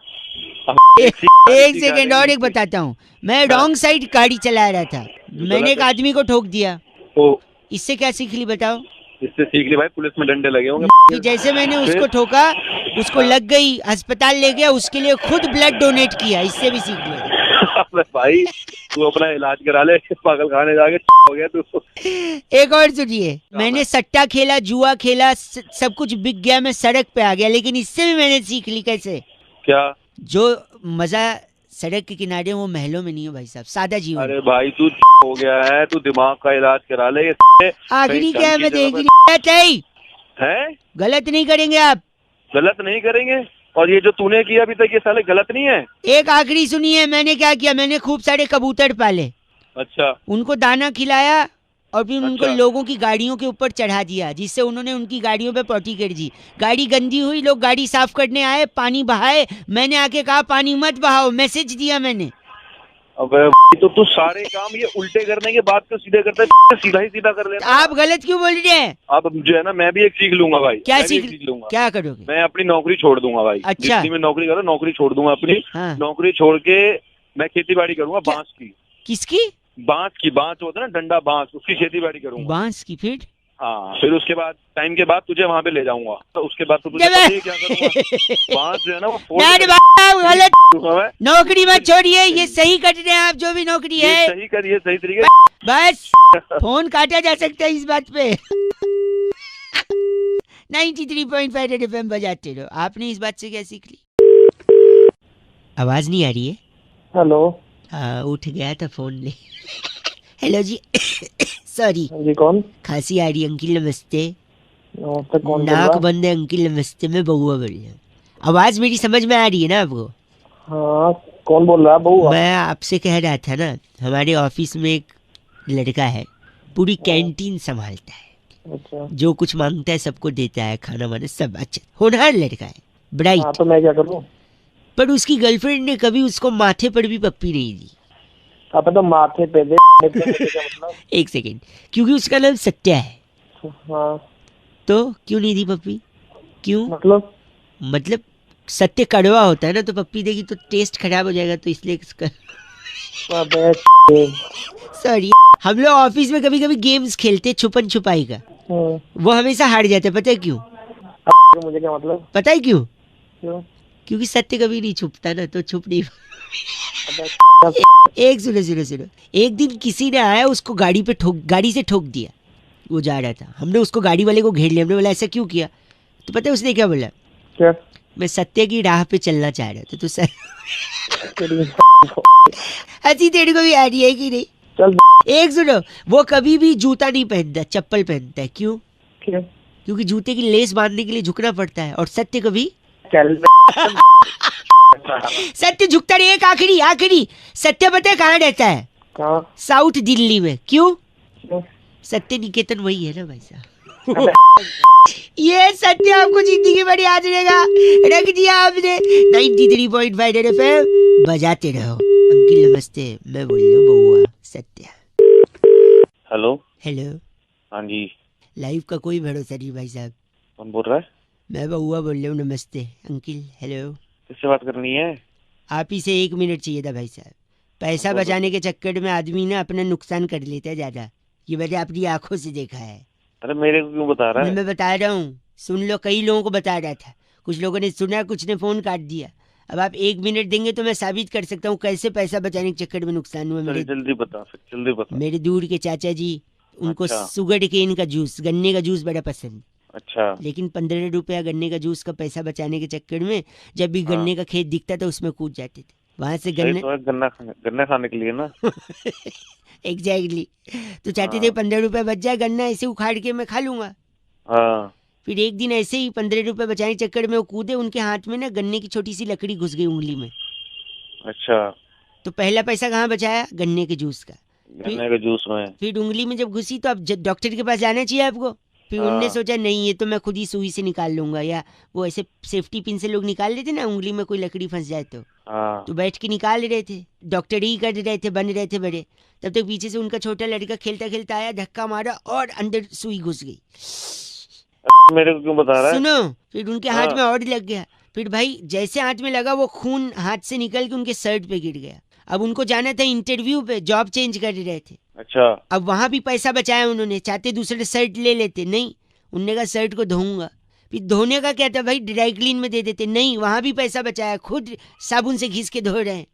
एक सेकेंड और एक बताता हूँ। मैं रॉन्ग साइड गाड़ी चला रहा था, मैंने एक आदमी को ठोक दिया।
ओ,
इससे क्या सीख ली बताओ?
इससे सीख ली भाई, पुलिस में डंडे लगे होंगे।
कि जैसे मैंने उसको ठोका, उसको लग गई, अस्पताल ले गया, उसके लिए खुद ब्लड डोनेट किया। इससे भी सीख लिया।
अबे भाई तू अपना इलाज करा ले, पागल खाने जाके हो गया तू।
एक और सुनिए। मैंने सट्टा खेला, जुआ खेला, सब कुछ बिक गया, मैं सड़क पे आ गया, लेकिन इससे भी मैंने सीख ली। कैसे?
क्या?
जो मजा सड़क के किनारे वो महलों में नहीं है भाई साहब, सादा जीवन।
अरे भाई तू हो गया है, तू दिमाग का इलाज करा ले।
आखिरी क्या है, मैं देख रही
है।
गलत नहीं करेंगे आप?
गलत नहीं करेंगे। और ये जो तूने किया अभी तक, ये साले गलत नहीं है।
एक आखिरी सुनिए, मैंने क्या किया। मैंने खूब सारे कबूतर पाले,
अच्छा।
उनको दाना खिलाया और फिर उनको
अच्छा।
लोगों की गाड़ियों के ऊपर चढ़ा दिया, जिससे उन्होंने उनकी गाड़ियों पे पॉटी कर दी। गाड़ी गंदी हुई, लोग गाड़ी साफ करने आए, पानी बहाए, मैंने आके कहा पानी मत बहाओ, मैसेज दिया मैंने।
अबे तो तू सारे काम ये उल्टे करने के बाद तो सीधे करता है, सीधा ही सीधा कर लेना।
आप गलत क्यों बोल रहे हैं?
अब जो है ना, मैं भी एक सीख लूंगा भाई।
क्या
मैं भी एक
सीख?
सीख लूंगा।
क्या करोगे?
मैं अपनी नौकरी छोड़ दूंगा भाई।
अच्छा।
जितनी मैं नौकरी कर रहा हूँ, नौकरी छोड़ दूंगा अपनी।
हाँ।
नौकरी छोड़ के मैं खेती बाड़ी करूंगा,
क्या?
बांस की।
किसकी?
बांस की। बांस होता है ना, डंडा बांस, उसकी खेती बाड़ी करूंगा।
बांस की? फिर
हाँ, फिर उसके बाद टाइम के बाद तुझे वहाँ पे ले जाऊंगा, तो उसके बाद तो तुझे पता ही है क्या करूंगा। बांस जो है ना वो फोड़
नहीं
के
बाप, गलत।
दूंगा मैं।
नौकरी मत छोड़िए, ये सही कर रहे हैं आप, जो भी नौकरी
ये
है।
सही करिए, सही तरीके।
बस फोन काटा जा सकता है इस बात पे। 93.5 FM बजाते रहो। आपने इस बात से क्या सीख ली? आवाज नहीं आ रही है?
हेलो।
हाँ, उठ गया था फोन ले। हेलो जी। सॉरी,
जी कौन?
खांसी आ रही है अंकिल, नमस्ते।
नमस्ते, कौन बोल
नाक
रहा?
बंद है अंकिल, नमस्ते। मैं बउआ बोल रहा हूँ। आवाज मेरी समझ में आ रही है ना आपको?
हाँ, कौन बोल रहा है बउआ?
मैं आपसे कह रहा था ना, हमारे ऑफिस में एक लड़का है, पूरी कैंटीन संभालता है,
अच्छा।
जो कुछ मांगता है सबको देता है, खाना वाना सब। अच्छा होनहार लड़का है, ब्राइट।
हाँ, तो मैं क्या करूँ?
पर उसकी गर्लफ्रेंड ने कभी उसको माथे पर भी पप्पी नहीं दी।
आप तो माथे पे दे। क्या मतलब?
एक सेकेंड, क्योंकि उसका नाम सत्या है।
हाँ,
तो क्यों नहीं दी पप्पी? क्यों?
मतलब
सत्य कड़वा होता है ना, तो पप्पी देगी तो टेस्ट खराब हो जाएगा, तो इसलिए
अबे
सॉरी। हम लोग ऑफिस में कभी कभी गेम्स खेलते, छुपन छुपाई का, वो हमेशा हार जाते। पता है क्यों?
मुझे क्या मतलब?
पता है क्यों?
क्यों?
क्योंकि सत्य कभी नहीं छुपता ना, तो छुप नहीं।
अबे
एक सुनो, एक दिन किसी ने आया, उसको गाड़ी से ठोक दिया। वो जा रहा था, हमने उसको गाड़ी वाले को घेर लिया। हमने बोला ऐसा क्यों किया? तो पता है उसने क्या बोला?
क्या?
मैं सत्य की राह पे चलना चाह रहा था। तो सर
तेरी
हंसी तेरे को भी आ रही है कि नहीं?
चल
एक सुनो, वो कभी भी जूता नहीं पहनता, चप्पल पहनता है। क्यों?
क्यों?
क्योंकि जूते की लेस बांधने के लिए झुकना पड़ता है, और सत्य कभी
चल
सत्य झुकता नहीं। एक आखिरी सत्य पता है कहाँ रहता है?
कहाँ?
साउथ दिल्ली में। क्यों?
क्यों?
सत्य निकेतन वही है ना भाई साहब। ये सत्य आपको जिंदगी भर याद रहेगा। रख दिया आपने। 93.5 FM बजाते रहो। अंकिल नमस्ते, मैं बोल रहा हूँ बउआ सत्य।
हेलो।
हेलो।
हाँ जी।
लाइफ का कोई भरोसा नहीं भाई साहब।
कौन बोल रहा है?
मैं बउआ बोल रहा हूँ, नमस्ते अंकिल। हेलो।
किससे बात करनी है?
आप ही से 1 मिनट चाहिए था भाई साहब। पैसा बचाने के चक्कर में आदमी ना अपना नुकसान कर लेता है ज्यादा। ये मैंने अपनी आंखों से देखा है।
अरे मेरे को क्यों बता रहा है?
मैं बता रहा हूँ, सुन लो। कई लोगों को बता रहा था, कुछ लोगों ने सुना, कुछ ने फोन काट दिया। अब आप 1 मिनट देंगे तो मैं साबित कर सकता हूँ कैसे पैसा बचाने के चक्कर में नुकसान हुआ।
चल जल्दी बता, फिर जल्दी बता।
मेरे दूर के चाचा जी, उनको
अच्छा।
शुगर केन का जूस, गन्ने का जूस बड़ा पसंद,
अच्छा।
लेकिन 15 रुपया गन्ने का जूस का पैसा बचाने के चक्कर में जब भी गन्ने का खेत दिखता था उसमें कूद जाते थे। वहां से
सही
गन्ने
तो है, गन्ना खाने के लिए ना।
एग्जैक्टली तो चाहते थे 15 रुपया बच जाए, गन्ना ऐसे उखाड़ के मैं खा लूंगा।
हाँ।
फिर एक दिन ऐसे ही 15 रुपये बचाने के चक्कर में वो कूदे, उनके हाथ में ना गन्ने की छोटी सी लकड़ी घुस गई उंगली में।
अच्छा।
तो पहला पैसा कहाँ बचाया? गन्ने के जूस का।
गन्ने के जूस में।
फिर उंगली में जब घुसी तो अब डॉक्टर के पास जाना चाहिए आपको। फिर
हाँ।
उनने सोचा नहीं ये तो मैं खुद ही सुई से निकाल लूंगा, या वो ऐसे सेफ्टी पिन से लोग निकाल लेते ना उंगली में कोई लकड़ी फंस जाए
हाँ।
तो बैठ के निकाल रहे थे, डॉक्टर ही कर रहे थे, बन रहे थे बड़े। तब तक पीछे से उनका छोटा लड़का खेलता खेलता आया, धक्का मारा और अंदर सुई घुस गई।
मेरे को क्यों बता रहा है?
सुनो, फिर उनके
हाँ।
हाथ में और लग गया। फिर भाई जैसे हाथ में लगा वो खून हाथ से निकल के उनके शर्ट पे गिर गया। अब उनको जाना था इंटरव्यू पे, जॉब चेंज कर रहे थे।
अच्छा।
अब वहां भी पैसा बचाया उन्होंने, चाहते दूसरे शर्ट ले लेते, नहीं, उनने कहा शर्ट को धोऊंगा। फिर धोने का क्या था भाई, ड्राई क्लीन में दे देते, नहीं, वहां भी पैसा बचाया, खुद साबुन से घिस के धो रहे हैं।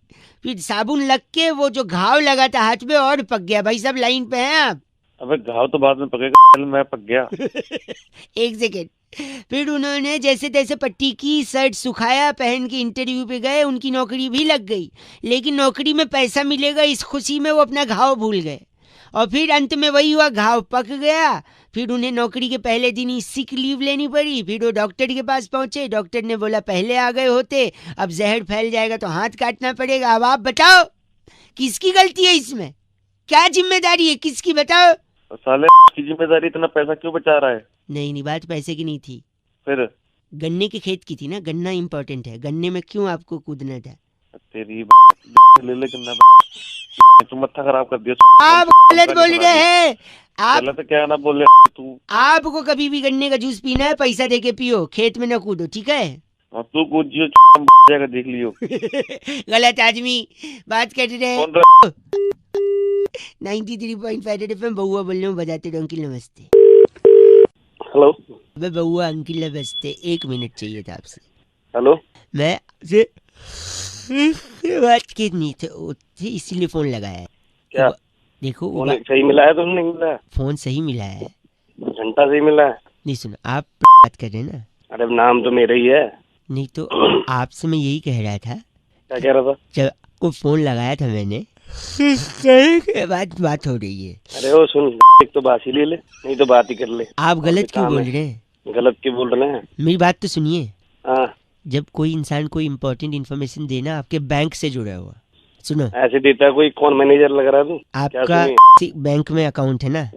फिर साबुन लग के वो जो घाव लगा था हाथ में और पक गया। भाई सब लाइन पे हैं आप।
अबे घाव तो बाद में पकेगा, पहले मैं पक गया।
एक सेकेंड। फिर उन्होंने जैसे तैसे पट्टी की, शर्ट सुखाया, पहन के इंटरव्यू पे गए, उनकी नौकरी भी लग गई। लेकिन नौकरी में पैसा मिलेगा इस खुशी में वो अपना घाव भूल गए, और फिर अंत में वही हुआ, घाव पक गया। फिर उन्हें नौकरी के पहले दिन ही सिक लीव लेनी पड़ी। फिर वो डॉक्टर के पास पहुंचे, डॉक्टर ने बोला पहले आ गए होते, अब जहर फैल जाएगा तो हाथ काटना पड़ेगा। अब आप बताओ किसकी गलती है इसमें, क्या जिम्मेदारी है किसकी, बताओ।
तो साले की जिम्मेदारी, इतना पैसा क्यों बचा रहा है?
नहीं, बात पैसे की नहीं थी,
फिर
गन्ने के खेत की थी ना। गन्ना इंपॉर्टेंट है, गन्ने में क्यों आपको कूदना था?
तेरी ले ले गन्ना। तू मत्था खराब कर दिया।
आप गलत बोल रहे हैं। आप
गलत क्या ना बोल रहे तू।
आपको कभी भी गन्ने का जूस पीना है पैसा दे के पियो, खेत में न कूदो, ठीक है?
और तू कूद जाएगा, देख लियो।
गलत आदमी बात कर रहे हैं।
कौन रहा?
93.5 रेड एफएम, बउआ बोल रहा हूँ, बजाते रहो। अंकिल नमस्ते।
हेलो।
अबे बउआ, अंकिल नमस्ते, 1 मिनट चाहिए था आपसे।
हेलो।
मैं आपसे बात करनी थी, इसीलिए फोन लगाया है।
क्या?
देखो
फोन सही मिला है? तुमने नहीं मिला है?
फोन सही मिला है,
घंटा सही मिला है?
नहीं सुनो, आप बात कर रहे हैं ना।
अरे नाम तो मेरा ही है।
नहीं तो आपसे मैं यही कह रहा था,
क्या कह रहा था?
जब आपको फोन लगाया था मैंने के बाद बात हो रही है।
अरे वो सुन, एक तो बात ही ले ले, नहीं तो बात ही कर ले।
आप गलत क्यों
काम
बोल
है।
रहे हैं?
गलत क्यों बोल रहे हैं?
मेरी बात तो सुनिए।
हाँ।
जब कोई इंसान कोई इम्पोर्टेंट इन्फॉर्मेशन देना आपके बैंक से जुड़ा हुआ, सुनो,
ऐसे देता है कोई? कौन मैनेजर लग रहा है तू? क्या
आपका बैंक में अकाउंट है ना,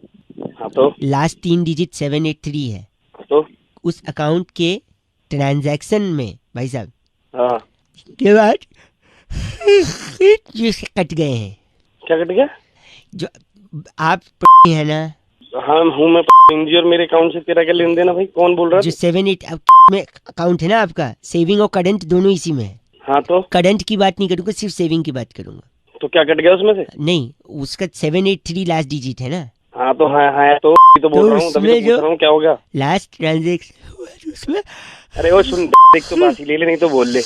हाँ तो
लास्ट 3 डिजिट 783 है,
तो
उस अकाउंट के ट्रांजैक्शन में भाई साहब
हाँ।
के बाद जो कट गए हैं,
क्या कट गया?
जो आप है ना,
हाँ हूँ मैं। और मेरे अकाउंट से तेरा क्या लेन देना भाई? कौन बोल रहा
जो
है?
78 में अकाउंट है ना आपका, सेविंग और करंट दोनों इसी में है।
हाँ तो
करंट की बात नहीं करूंगा, सिर्फ सेविंग की बात करूंगा।
तो क्या कट गया उसमें से?
नहीं, उसका 783 लास्ट डिजिट है ना,
हाँ तो हाँ तो बोल रहा हूँ, तभी तो
उसमें
पूछ रहा हूँ क्या हो गया।
लास्ट ट्रांजेक्शन उसमें।
अरे वो सुन, एक तो बात ही ले ले, नहीं तो बोल ले।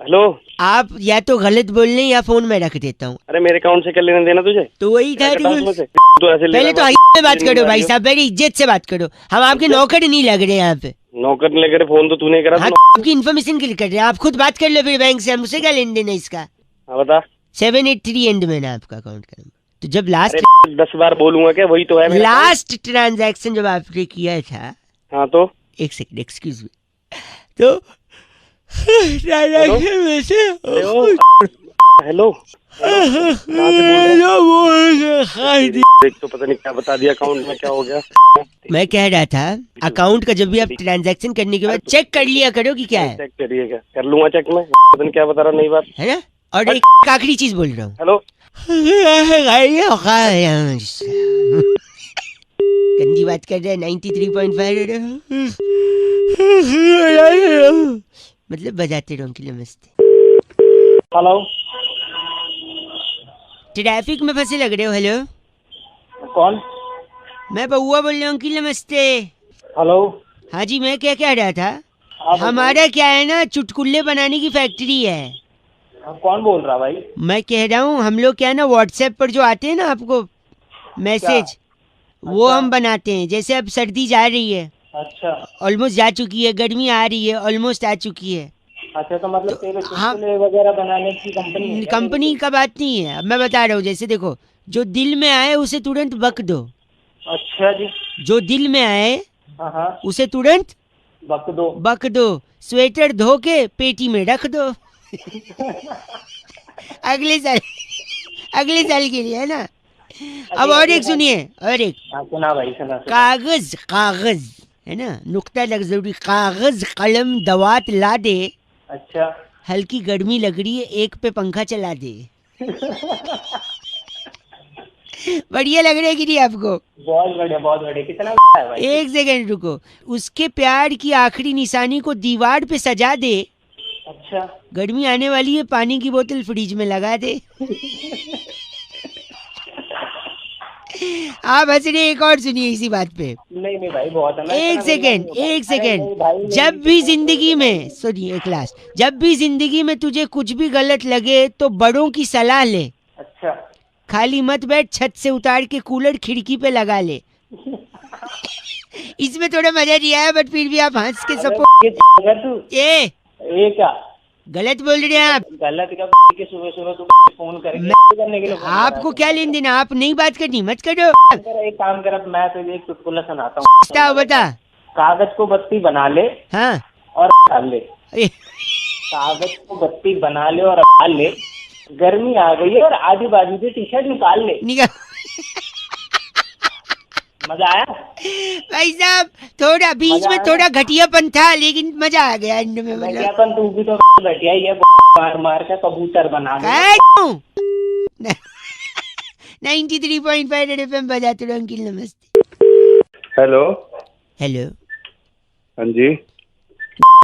हेलो।
आप या तो गलत बोल रहे हैं या फोन में रख देता हूँ।
अरे मेरे अकाउंट से क्या लेना देना तुझे?
तो वही था,
क्या कटा उसमें से? तो ऐसे ले
पहले तो
रहा है,
से बात करो भाई साहब, मेरी इज्जत से बात करो। हम आपके नौकर नहीं लग रहे हैं यहाँ पे।
नौकर ने लेकर फोन तो तूने करा।
हाँ, आपकी इन्फॉर्मेशन के लिए कर रहे हैं, आप खुद बात कर लो फिर बैंक से, हमसे क्या लेन देन है इसका।
हाँ बता।
783 एंड में ना आपका अकाउंट का नंबर। तो जब लास्ट
10 बार बोलूंगा क्या? वही तो है मेरा
लास्ट ट्रांजैक्शन जब आपने किया था,
हाँ तो
1 सेकंड एक्सक्यूज मी, तो ट्रांजैक्शन में से
हेलो। देख तो पता नहीं क्या बता दिया, अकाउंट में क्या हो गया।
मैं कह रहा था अकाउंट का जब भी आप ट्रांजैक्शन करने के बाद चेक कर लिया करो कि क्या है
चेक करिएगा। कर लूंगा चेक में, पता नहीं क्या बता रहा, नई बात
है ना। और एक आखिरी चीज बोल रहा हूँ,
हेलो।
गंदी बात कर रहे हैं। 93.5 मतलब बजाते रहो। अंकिल नमस्ते।
हेलो।
ट्रैफिक में फंसे लग रहे हो। हेलो,
कौन?
मैं बउआ बोल रहा हूँ। अंकिल नमस्ते।
हेलो।
हाँ जी, मैं क्या कह रहा था, हमारा क्या है ना, चुटकुल्ले बनाने की फैक्ट्री है।
कौन बोल रहा भाई?
मैं कह रहा हूँ हम लोग क्या है ना, व्हाट्सएप पर जो आते हैं ना आपको मैसेज, वो
अच्छा।
हम बनाते हैं। जैसे अब सर्दी जा रही है,
अच्छा
ऑलमोस्ट जा चुकी है, गर्मी आ रही है, ऑलमोस्ट आ चुकी है।
अच्छा, तो मतलब तेरे
हाँ,
चुटकुले वगैरह बनाने की कंपनी है क्या
कंपनी
तेरी?
का बात नहीं है। अब मैं बता रहा हूँ, जैसे देखो, जो दिल में आए उसे तुरंत बक दो।
अच्छा जी।
जो दिल में आए
हाँ हाँ,
उसे तुरंत
बक दो।
बक दो। स्वेटर धो के पेटी में रख दो। अगले साल, अगले साल के लिए है ना। अब और एक सुनिए, और एक,
हाँ, सुना भाई, सुना सुना।
कागज कागज है ना, नुक्ता लग जरूरी, कागज कलम दवात ला दे,
अच्छा।
हल्की गर्मी लग रही है, एक पे पंखा चला दे। बढ़िया लग रहा है कि नहीं आपको?
बहुत बढ़िया, बहुत बढ़िया। कितना है भाई?
एक सेकंड रुको। उसके प्यार की आखिरी निशानी को दीवार पे सजा दे,
अच्छा।
गर्मी आने वाली है, पानी की बोतल फ्रिज में लगा दे। आप हंस रहे, एक और सुनिए इसी बात पे।
नहीं नहीं भाई, बहुत है। मैं
एक
इतना बोलना
सेकेंड,
नहीं होता।
एक
अरे नहीं भाई,
सेकेंड।
नहीं,
जब
नहीं,
भी
कितना
जिंदगी
बोल
में, सुनिए एक लास्ट, जब भी जिंदगी में तुझे कुछ भी गलत लगे तो बड़ों की सलाह ले।
अच्छा।
खाली मत बैठ, छत से उतार के कूलर खिड़की पे लगा ले। इसमें थोड़ा मजा नहीं आया, बट फिर भी आप हंस के सपोर्ट।
अगर तू ये क्या
गलत बोल रहे हैं आप।
गलत का के सुबह सुबह तू फोन करके
मैं-
करने के लिए फोन
आपको क्या लेन देना, आप नहीं बात करनी, मत करो।
एक काम कर, अब मैं तुझे एक चुटकुला सुनाता हूँ।
बता बता।
कागज को बत्ती बना ले
हाँ।
और डाल ले।
ए,
कागज को बत्ती बना ले और डाल ले, गर्मी आ गई है और आधी बाजू से टी शर्ट निकाल ले।
निकाल।
मजा आया?
भाई साहब, थोड़ा बीच
मजा
में
आया?
थोड़ा घटियापन था, लेकिन मजा आ गया एंड में। मतलब
घटियापन तू भी तो घटिया ही है, मार मार के कबूतर बना ले।
93.5 रेड एफएम बजाते रहो अंकिल, नमस्ते।
हेलो।
हेलो
हाँ जी।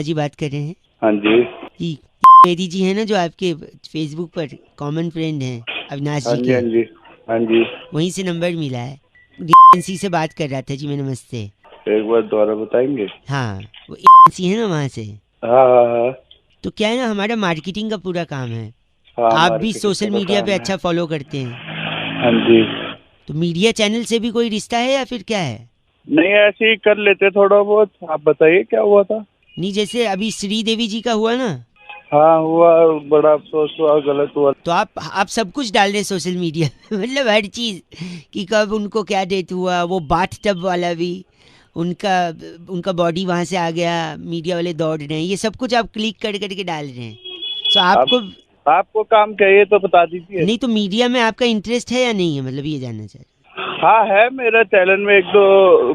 जी, बात कर रहे हैं
हाँ जी।
जी। मेरी जी है ना, जो आपके फेसबुक पर कॉमन फ्रेंड हैं अविनाश
हाँ
जी
जी। हाँ
के,
जी। हाँ जी।
वहीं से नंबर मिला है। एजेंसी से बात कर रहा था जी मैं, नमस्ते।
एक बार दोबारा बताएंगे?
हाँ, वो एजेंसी है ना वहाँ से।
हाँ हाँ हाँ।
तो क्या है ना, हमारा मार्केटिंग का पूरा काम है।
हाँ,
आप भी
मार्केटिंग
सोशल
का
मीडिया
काम
पे
है।
अच्छा फॉलो करते हैं,
हाँ जी।
तो मीडिया चैनल से भी कोई रिश्ता है या फिर क्या है?
नहीं, ऐसे ही कर लेते थोड़ा बहुत। आप बताइए क्या हुआ था?
नहीं, जैसे अभी श्री देवी जी का हुआ ना,
हाँ हुआ, बड़ा अफसोस हुआ, गलत हुआ।
तो आप सब कुछ डाल रहे हैं सोशल मीडिया में। मतलब हर चीज, कि कब उनको क्या डेथ हुआ, वो बाथ टब वाला भी, उनका बॉडी वहां से आ गया, मीडिया वाले दौड़ रहे हैं, ये सब कुछ आप क्लिक कर करके डाल रहे हैं। तो
आपको काम चाहिए तो बता दीजिए।
नहीं, तो मीडिया में आपका इंटरेस्ट है या नहीं है, मतलब ये जानना चाह रहे हैं।
हाँ है, मेरा चैनल में एक दो,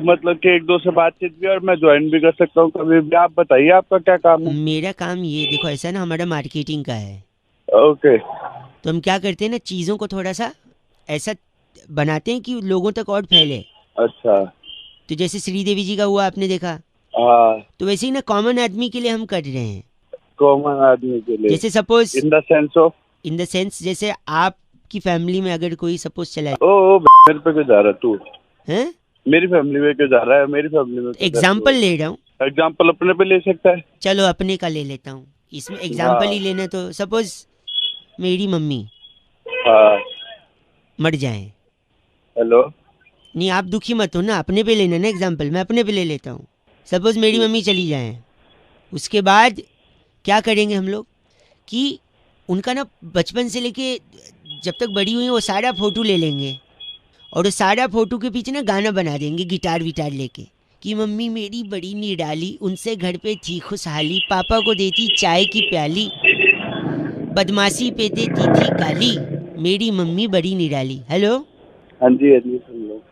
मतलब कि एक दो से बातचीत भी, और मैं ज्वाइन भी कर सकता हूँ कभी भी। आप बताइए आपका क्या काम है?
मेरा काम ये देखो, ऐसा है ना, हमारा मार्केटिंग का है।
ओके।
तो हम क्या करते हैं ना, चीज़ों को थोड़ा सा ऐसा बनाते हैं कि लोगों तक और फैले।
अच्छा।
तो जैसे श्री देवी जी का हुआ, आपने देखा,
हाँ।
तो वैसे ही ना कॉमन आदमी के लिए हम कर रहे हैं।
कॉमन आदमी के लिए?
जैसे suppose
in the sense of?
In the sense, जैसे आपकी फैमिली में अगर कोई सपोज चला
ओ मेरे पे क्यों जा रहा है तू?
है,
मेरी फैमिली में क्यों जा रहा है? मेरी फैमिली में
एग्जाम्पल ले रहा हूँ।
एग्जाम्पल अपने पे ले सकता है?
चलो अपने का ले लेता हूँ, इसमें एग्जाम्पल ही लेना। तो सपोज मेरी मम्मी
हाँ।
मर जाए।
हेलो।
नहीं, आप दुखी मत हो ना, अपने पे लेना ना एग्जाम्पल, मैं अपने पे ले लेता हूँ। सपोज मेरी मम्मी चली जाए, उसके बाद क्या करेंगे हम लोग कि उनका ना बचपन से लेके जब तक बड़ी हुई वो सारा फोटो ले लेंगे, और वो सारा फोटो के पीछे ना गाना बना देंगे गिटार विटार लेके, कि मम्मी मेरी बड़ी निराली, उनसे घर पे थी खुशहाली, पापा को देती चाय की प्याली, बदमाशी पे देती थी गाली, मेरी मम्मी बड़ी निराली। हेलो।
हाँ जी। हाँ जी, सुन लो।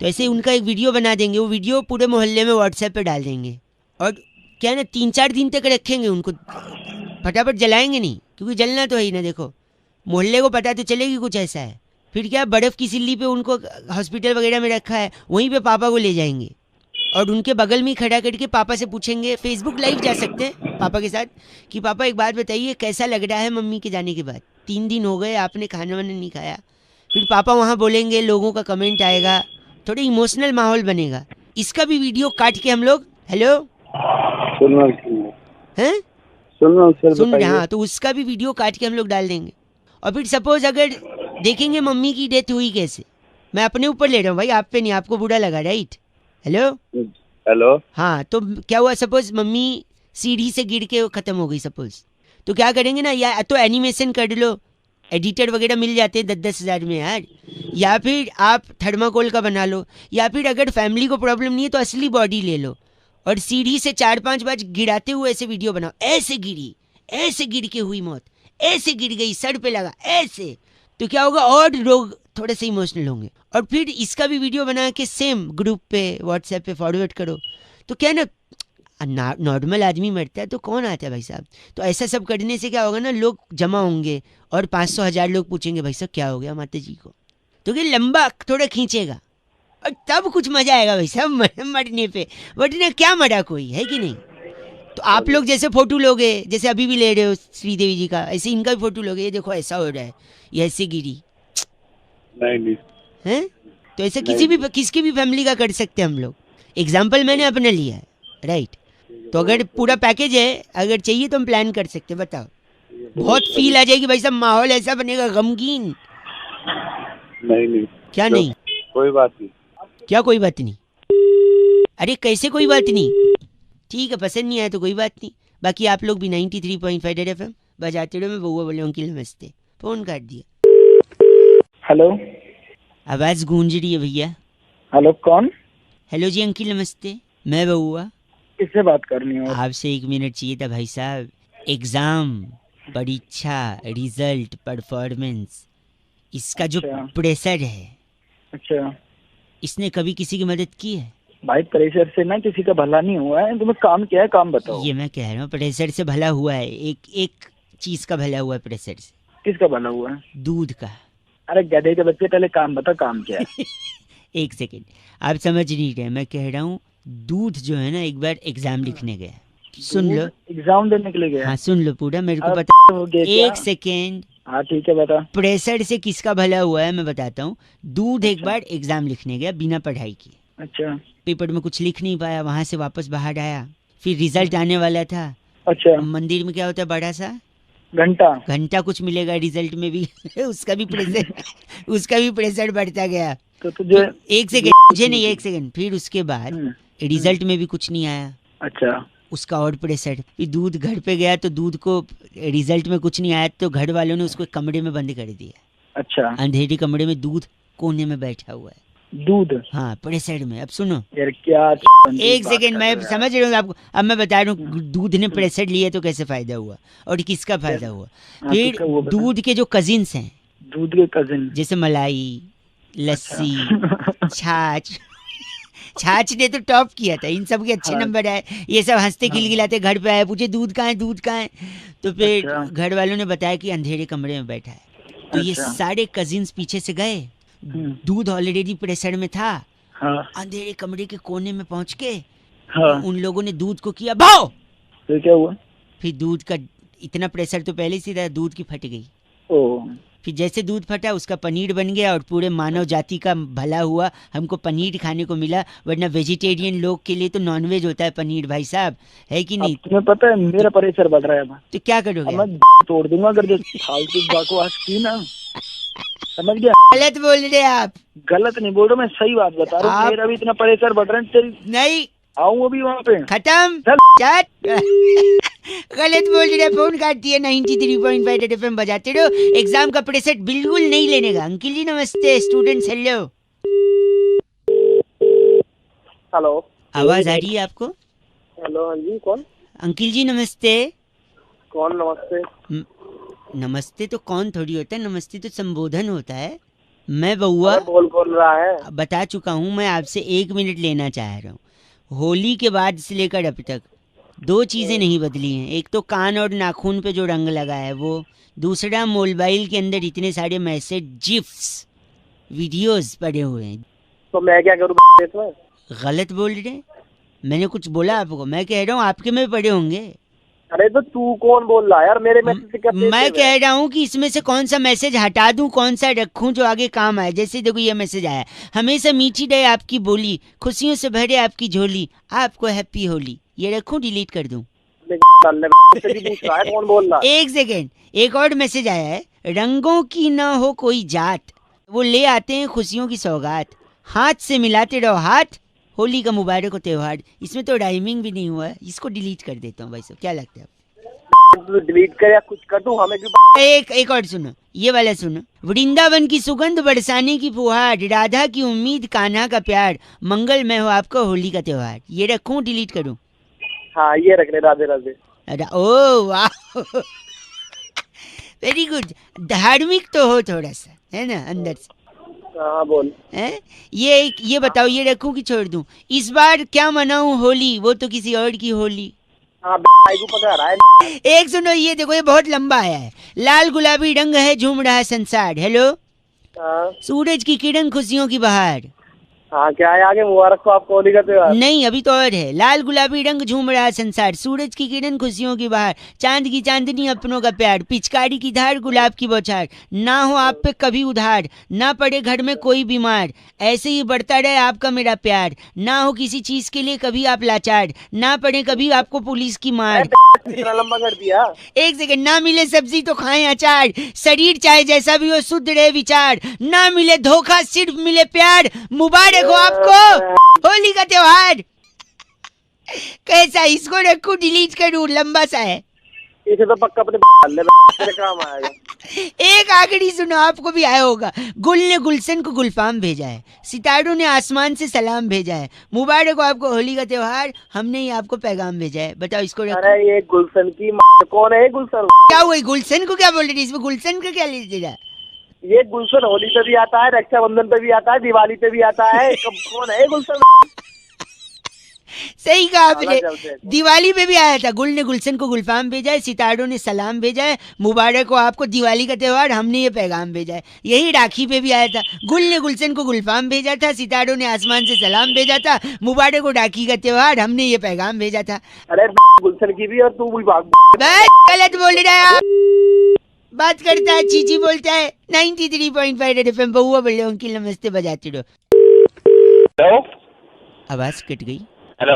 तो ऐसे उनका एक वीडियो बना देंगे, वो वीडियो पूरे मोहल्ले में व्हाट्सएप पे डाल देंगे, और क्या है ना 3-4 दिन तक रखेंगे उनको, फटाफट जलाएंगे नहीं, क्योंकि जलना तो है ही ना। देखो, मोहल्ले को पता तो चलेगी कुछ ऐसा है। फिर क्या, बर्फ़ की सिल्ली पे उनको हॉस्पिटल वगैरह में रखा है, वहीं पे पापा को ले जाएंगे, और उनके बगल में खड़ा करके पापा से पूछेंगे, फेसबुक लाइव जा सकते हैं पापा के साथ, कि पापा एक बात बताइए, कैसा लग रहा है मम्मी के जाने के बाद, 3 दिन हो गए आपने खाना वाना नहीं खाया। फिर पापा वहाँ बोलेंगे, लोगों का कमेंट आएगा, थोड़ा इमोशनल माहौल बनेगा। इसका भी वीडियो काट के हम लोग, हेलो,
सुनो।
हैं?
सुन रहा हूँ सर,
सुन रहे?
बताइए।
हाँ, तो उसका भी वीडियो काट के हम लोग डाल देंगे। और फिर सपोज अगर देखेंगे मम्मी की डेथ हुई कैसे, मैं अपने ऊपर ले रहा हूँ भाई, आप पे नहीं, आपको बुरा लगा, राइट? हेलो?
हेलो।
हाँ, तो क्या हुआ, सपोज मम्मी सीढ़ी से गिर के खत्म हो गई सपोज, तो क्या करेंगे ना, या तो एनिमेशन कर लो, एडिटर वगैरह मिल जाते हैं 10-10 हज़ार में यार, या फिर आप थर्माकोल का बना लो, या फिर अगर फैमिली को प्रॉब्लम नहीं है तो असली बॉडी ले लो और सीढ़ी से 4-5 बार गिराते हुए ऐसे वीडियो बनाओ, ऐसे गिरी, ऐसे गिर के हुई मौत, ऐसे गिर गई, सर पे लगा, ऐसे। तो क्या होगा, और लोग थोड़े से इमोशनल होंगे। और फिर इसका भी वीडियो बना के सेम ग्रुप पे व्हाट्सएप पे फॉरवर्ड करो। तो क्या ना, नॉर्मल आदमी मरता है तो कौन आता है भाई साहब। तो ऐसा सब करने से क्या होगा ना, लोग जमा होंगे और 500-1000 लोग पूछेंगे भाई साहब क्या हो गया माता जी को। तो क्या लंबा थोड़ा खींचेगा और तब कुछ मजा आएगा भाई साहब मरने पे। वरना क्या मरा कोई, है कि नहीं? तो आप लोग जैसे फोटो लोगे, जैसे अभी भी ले रहे हो श्रीदेवी जी का, ऐसे इनका भी फोटो लोगे, ये देखो ऐसा हो रहा है, ये ऐसे गिरी,
नहीं
हैं? तो ऐसे किसकी भी फैमिली का कर सकते हैं हम लोग। एग्जाम्पल मैंने अपने लिया है, राइट? तो अगर पूरा पैकेज है, अगर चाहिए तो हम प्लान कर सकते हैं, बताओ। बहुत फील आ जाएगी भाई साहब, माहौल ऐसा बनेगा गमगीन।
नहीं
क्या नहीं?
कोई बात नहीं।
क्या कोई बात नहीं? अरे कैसे कोई बात नहीं? ठीक है, पसंद नहीं आया तो कोई बात नहीं। बाकी आप लोग भी 93.5 रेड FM बजाते रहो। मैं बउआ बोले अंकिल नमस्ते, फोन काट दिया।
हेलो,
आवाज गूंज रही है भैया।
हेलो कौन?
हेलो जी अंकिल नमस्ते, मैं बउआ।
किससे बात करनी है?
आपसे 1 मिनट चाहिए था भाई साहब। एग्जाम, परीक्षा, रिजल्ट, परफॉर्मेंस, इसका जो
अच्छा।
प्रेशर है,
अच्छा
इसने कभी किसी की मदद की है?
भाई, प्रेशर से ना किसी का भला नहीं हुआ है। तुम्हें काम क्या है, काम बताओ।
ये मैं कह रहा हूँ, प्रेशर से भला हुआ है। एक चीज का भला हुआ है प्रेशर से।
किसका भला हुआ है?
दूध का।
अरे गधे के बच्चे, पहले काम बता, काम क्या है?
एक सेकेंड, आप समझ नहीं रहे। मैं कह रहा हूँ दूध जो है ना, एक बार एग्जाम लिखने गया, सुन लो।
एग्जाम देने के लिए गया?
हाँ सुन लो पूरा, मेरे को
अब
पता।
हो गया क्या?
एक सेकेंड।
हाँ ठीक है, बता।
प्रेशर से किसका भला हुआ है मैं बताता हूँ। दूध एक बार एग्जाम लिखने गया बिना पढ़ाई की,
अच्छा
पेपर में कुछ लिख नहीं पाया, वहां से वापस बाहर आया, फिर रिजल्ट आने वाला था।
अच्छा।
मंदिर में क्या होता है, बड़ा सा
घंटा
कुछ मिलेगा रिजल्ट में भी उसका भी प्रेशर बढ़ता गया।
तो तुझे
एक सेकेंड, मुझे नहीं, एक सेकेंड। फिर उसके बाद रिजल्ट में भी कुछ नहीं आया,
अच्छा
उसका और प्रेशर। फिर दूध घर पे गया तो दूध को रिजल्ट में कुछ नहीं आया, तो घर वालों ने उसको एक कमरे में बंद कर दिया।
अच्छा।
अंधेरे कमरे में दूध कोने में बैठा हुआ है।
दूध?
हाँ, प्रेशर में। अब सुनो
यार क्या
एक सेकेंड, मैं समझ रहा हूँ आपको। अब मैं बता रहा हूँ दूध ने प्रेशर लिया तो कैसे फायदा हुआ और किसका फायदा हुआ। फिर दूध के जो कजिन्स हैं,
दूध के कजिन,
जैसे मलाई, लस्सी, छाछ छाछ ने तो टॉप किया था, इन सब के अच्छे नंबर आए। ये सब हंसते खिलखिलाते घर पे आए, पूछे दूध कहाँ है, दूध कहाँ है। तो फिर घर वालों ने बताया कि अंधेरे कमरे में बैठा है। तो ये सारे कजिन्स पीछे से गए, दूध ऑलरेडी प्रेशर में था। अंधेरे कमरे के कोने में पहुंच के उन लोगों ने दूध को किया भाव।
फिर क्या हुआ?
फिर दूध का इतना प्रेशर तो पहले से था, दूध की फट गई। फिर जैसे दूध फटा उसका पनीर बन गया और पूरे मानव जाति का भला हुआ, हमको पनीर खाने को मिला। वरना वेजिटेरियन लोग के लिए तो नॉनवेज होता है पनीर भाई साहब, है कि नहीं?
तुम्हें पता है मेरा प्रेशर बढ़ रहा है अब।
तो क्या करोगे?
मैं तोड़ दूंगा अगर जो फालतू बकवास की ना, समझ गया?
गलत बोल रहे आप।
गलत नहीं बोल रहा, मैं सही बात बता रहा हूँ। मेरा भी इतना प्रेशर बढ़ रहा है। चल
नहीं,
आऊँ अभी वहाँ पे।
खत्म चल। गलत बोल रहे, फोन काट दिया। 93.5 रेड FM बजाते रहो। एग्जाम का प्रेशर बिल्कुल नहीं लेने का। अंकिल जी नमस्ते, स्टूडेंट्स हेलो।
हेलो,
आवाज आ रही है आपको?
हेलो, हाँ जी, कौन?
अंकिल जी नमस्ते।
कौन नमस्ते?
नमस्ते तो कौन थोड़ी होता है, नमस्ते तो संबोधन होता है। मैं बउआ
बोल रहा है।
बता चुका हूँ, मैं आपसे 1 मिनट लेना चाह रहा हूँ। होली के बाद से लेकर अब तक 2 चीजें नहीं बदली हैं। एक तो कान और नाखून पे जो रंग लगा है वो, दूसरा मोबाइल के अंदर इतने सारे मैसेज, जिफ्स, वीडियोस पड़े हुए हैं।
तो मैं क्या करूँ इसमें?
गलत बोल रहे, मैंने कुछ बोला आपको? मैं कह रहा हूँ आपके में पड़े होंगे।
अरे तो तू कौन बोल रहा है यार? मेरे मैसेज से क्या?
मैं कह रहा हूँ कि इसमें से कौन सा मैसेज हटा दूं, कौन सा रखूं जो आगे काम आए। जैसे देखो ये मैसेज आया, हमेशा मीठी रहे आपकी बोली, खुशियों से भरे आपकी झोली, आपको हैप्पी होली। ये रखूं, डिलीट कर दूं?
अपने डालने से भी पूछ रहा है कौन बोल रहा है?
एक सेकेंड, एक और मैसेज आया है। रंगों की न हो कोई जात, वो ले आते हैं खुशियों की सौगात, हाथ से मिलाते रहो हाथ, होली का मुबारक हो त्योहार। इसमें तो राइमिंग भी नहीं हुआ है, इसको डिलीट कर देता हूँ भाई साहब, क्या लगता है?
तू डिलीट कर या कुछ कर, तू हमें क्यों?
एक और सुनो, ये वाला सुनो। वृंदावन की सुगंध बरसाने की फुहार, राधा की उम्मीद कान्हा का प्यार, मंगलमय हो आपको होली का त्योहार। ये रखूं डिलीट करूं?
हाँ ये रख ले, राधे राधे।
ओ वाह, वेरी गुड। धार्मिक तो हो थोड़ा सा, है ना अंदर से?
हाँ बोल।
है ये बताओ, ये रखूं कि छोड़ दूं? इस बार क्या मनाऊं होली, वो तो किसी और की होली।
हाँ भाई को पकड़ा रहा है।
एक सुनो, ये देखो, ये बहुत लंबा आया है। लाल गुलाबी रंग है झूम रहा संसार, हेलो।
हाँ
सूरज की किरण खुशियों की बहार।
हाँ क्या है आगे? मुबारक हो आपको होली का त्योहार।
नहीं, अभी तो और है। लाल गुलाबी रंग झूम रहा संसार, सूरज की किरण खुशियों की बहार, चांद की चांदनी अपनों का प्यार, पिचकारी की धार गुलाब की बौछार, ना हो आप पे कभी उधार, ना पड़े घर में कोई बीमार, ऐसे ही बढ़ता रहे आपका मेरा प्यार, ना हो किसी चीज के लिए कभी आप लाचार, ना पड़े कभी आपको पुलिस की मार।
इतना लंबा कर दिया।
एक सेकंड, ना मिले सब्जी तो खाएं अचार, शरीर चाहे जैसा भी हो शुद्ध रहे विचार, ना मिले धोखा सिर्फ मिले प्यार, मुबारक हो आपको होली का त्योहार। कैसा, इसको रखूं डिलीट करूं? लंबा सा है।
इसे तो पक्का अपने डाल ले, तेरे काम आएगा।
एक आखिरी सुनो, आपको भी आया होगा। गुल ने गुलशन को गुलफाम भेजा है, सितारों ने आसमान से सलाम भेजा है, मुबारक हो आपको होली का त्योहार, हमने ही आपको पैगाम भेजा है। बताओ इसको रखूं?
अरे ये गुलशन की कौन है? गुलशन
क्या हुआ, गुलशन को क्या बोल रही थी? इसमें गुलशन का क्या ले दे?
ये गुलशन होली पे भी आता है, रक्षाबंधन पे भी आता है, दिवाली पे भी आता है। कौन है गुलशन?
सही कहा आपने, दिवाली पे भी आया था। गुल ने गुलशन को गुलफाम भेजा है, सितारों ने सलाम भेजा है, मुबारक हो आपको दिवाली का त्योहार, हमने ये पैगाम भेजा है। यही राखी पे भी आया था। गुल ने गुलशन को गुलफाम भेजा था, सितारों ने आसमान से सलाम भेजा था, मुबारक हो राखी का त्योहार, हमने ये पैगाम भेजा था।
अरे गुलशन की भी और तू भी भाग।
गलत बोल रहा है आप। बात करता है, चीची बोलता है। 93.5 रेड एफएम पे हुआ बोले अंकिल नमस्ते, बजाते रहो।
हेलो,
आवाज कट गई।
हेलो,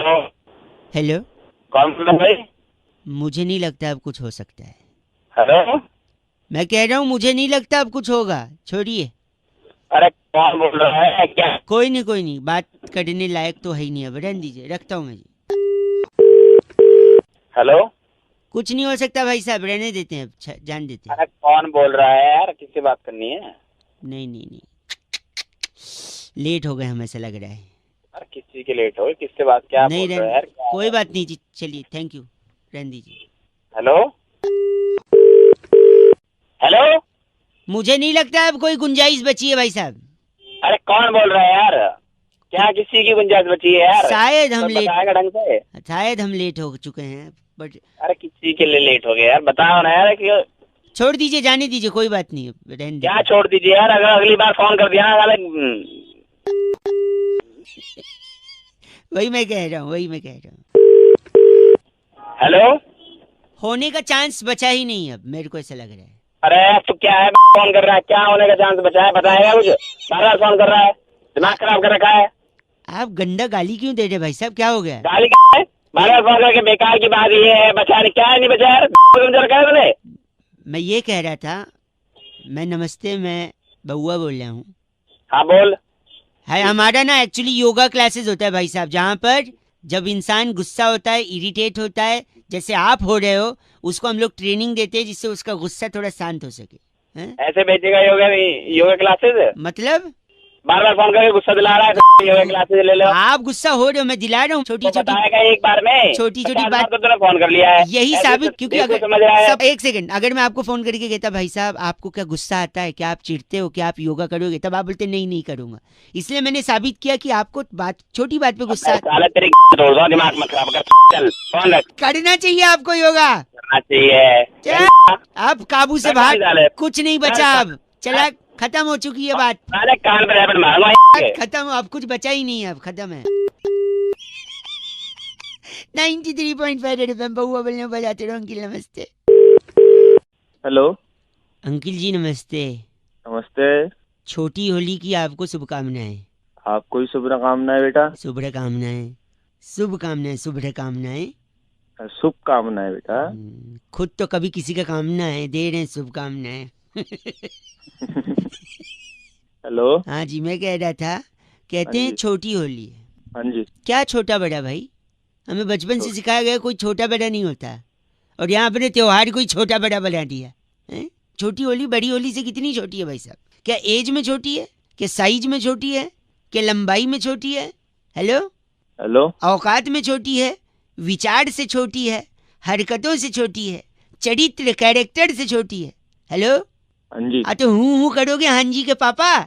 हेलो,
कौन बोल रहा है भाई?
मुझे नहीं लगता अब कुछ हो सकता है।
हेलो,
मैं कह रहा हूँ मुझे नहीं लगता अब कुछ होगा, छोड़िए।
अरे कौन बोल रहा है क्या?
कोई नहीं, बात करने लायक तो है ही नहीं, अब रहने दीजिए, रखता हूँ मैं जी।
हेलो,
कुछ नहीं हो सकता भाई साहब, रहने देते हैं, जान देते हैं।
अरे कौन बोल रहा है यार? किससे बात करनी है?
नहीं, लेट हो गए हम, ऐसा लग रहा है।
अरे किस चीज के लेट हो? किससे बात? क्या
नहीं
बोल रहे हो यार?
कोई बात नहीं जी, चलिए, थैंक यू, रहने दीजिए।
हेलो, हेलो,
मुझे नहीं लगता अब कोई गुंजाइश बची है भाई साहब।
अरे कौन बोल रहा है यार? क्या किसी की गुंजाइश बची है यार?
शायद हम लेट,
बताएगा ढंग से।
शायद हम लेट हो चुके हैं, बट
अरे किसी के लिए लेट हो गया यार? बताओ ना यार कि
छोड़ दीजिए, जाने दीजिए, कोई बात नहीं, रहने दीजिए।
क्या छोड़ दीजिए यार? अगर अगली बार फोन कर दिया ना,
वही मैं कह रहा हूँ।
हेलो,
होने का चांस बचा ही नहीं अब, मेरे को ऐसा लग रहा है।
अरे तो क्या है, फोन कर रहा है? क्या होने का चांस बचा है? बताएगा कुछ? बार फोन कर रहा है, दिमाग खराब कर रखा है।
आप गंदा गाली क्यों दे रहे भाई साहब, क्या हो गया?
गाली क्या है? बार फोन करके बेकार की बात ये है, बचा नहीं, क्या है नहीं बचा यार? मैंने
मैं ये कह रहा था, मैं बउआ बोल रहा हूँ।
हाँ बोल।
है हमारा ना एक्चुअली योगा क्लासेस होता है भाई साहब, जहाँ पर जब इंसान गुस्सा होता है, इरिटेट होता है, जैसे आप हो रहे हो, उसको हम लोग ट्रेनिंग देते हैं जिससे उसका गुस्सा थोड़ा शांत हो सके।
ऐसे भेजेगा योगा क्लासेस?
मतलब
बार बार फोन करके गुस्सा दिला रहा है, योगा क्लासेस ले लो।
आप गुस्सा हो रहे हो, मैं दिला रहा हूँ। छोटी
बताएगा एक बार में,
छोटी बात
तो तूने फोन कर लिया है,
यही साबित, क्योंकि अगर
समझ रहा है।
एक सेकंड, अगर मैं आपको फोन करके कहता भाई साहब आपको क्या गुस्सा आता है, क्या आप चिढ़ते हो, क्या आप योगा करोगे, तब आप बोलते नहीं करूंगा। इसलिए मैंने साबित किया कि आपको छोटी बात पे गुस्सा
दिमाग मत खराब कर, चल फोन रख।
करना चाहिए आपको योगा,
करना चाहिए।
आप काबू से बाहर, कुछ नहीं बचा अब, चला, खत्म हो चुकी है बात,
कान पर मारूंगा,
खत्म, अब कुछ बचा ही नहीं है, अब खत्म है। 93.5 रेड एफएम पे हुआ बोलने बजाते रहो। अंकिल नमस्ते।
हेलो,
अंकिल जी नमस्ते।
नमस्ते।
छोटी होली की आपको शुभकामनाएं।
आपको भी शुभकामनाएं बेटा।
शुभकामनाएं।
शुभकामनाएं बेटा।
खुद तो कभी किसी का कामना है, दे रहे हैं शुभकामनाएं।
हेलो।
हाँ जी, मैं कह रहा था, कहते
हाँ
हैं
जी।
छोटी होली है।
हाँ जी।
क्या छोटा बड़ा भाई? हमें बचपन से सिखाया गया कोई छोटा बड़ा नहीं होता, और यहाँ अपने त्योहार कोई छोटा बड़ा बना दिया है। छोटी होली बड़ी होली से कितनी छोटी है भाई साहब? क्या एज में छोटी है, क्या साइज में छोटी है, क्या लंबाई में छोटी है? हेलो।
हेलो।
औकात में छोटी है, विचार से छोटी है, हरकतों से छोटी है, चरित्र कैरेक्टर से छोटी है। हेलो।
हाँ जी।
तो हूँ करोगे हाँ जी के पापा,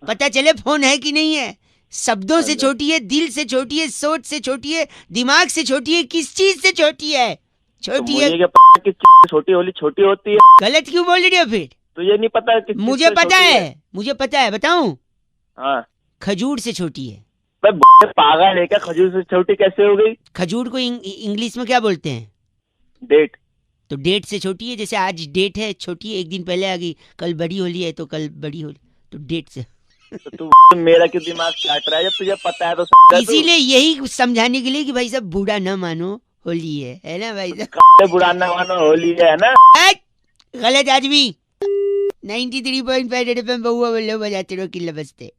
पता चले फोन है कि नहीं है। शब्दों से छोटी है, दिल से छोटी है, सोच से छोटी है, दिमाग से छोटी है, किस चीज से छोटी है? छोटी है।
छोटी होली छोटी होती है।
गलत क्यों बोल रही हो फिर?
तो ये नहीं पता कि
मुझे पता है, मुझे पता है, बताऊं?
हाँ।
खजूर से छोटी है।
पागल है क्या? खजूर से छोटी कैसे हो गई?
खजूर को इंग्लिश में क्या बोलते हैं?
डेट।
तो डेट से छोटी है, जैसे आज डेट है छोटी है, एक दिन पहले आ गई, कल बड़ी होली है तो कल बड़ी होली, तो डेट से।
तो तू मेरा क्यों दिमाग चाट रहा है जब तुझे पता है तो?
इसीलिए यही समझाने के लिए कि भाई साहब बुरा न मानो, होली है ना भाई साहब?
बुरा न मानो, होली है ना।
गलत आदमी। 93.5 FM बहुआ बोलो, बजाते रहो किल्ला बजते।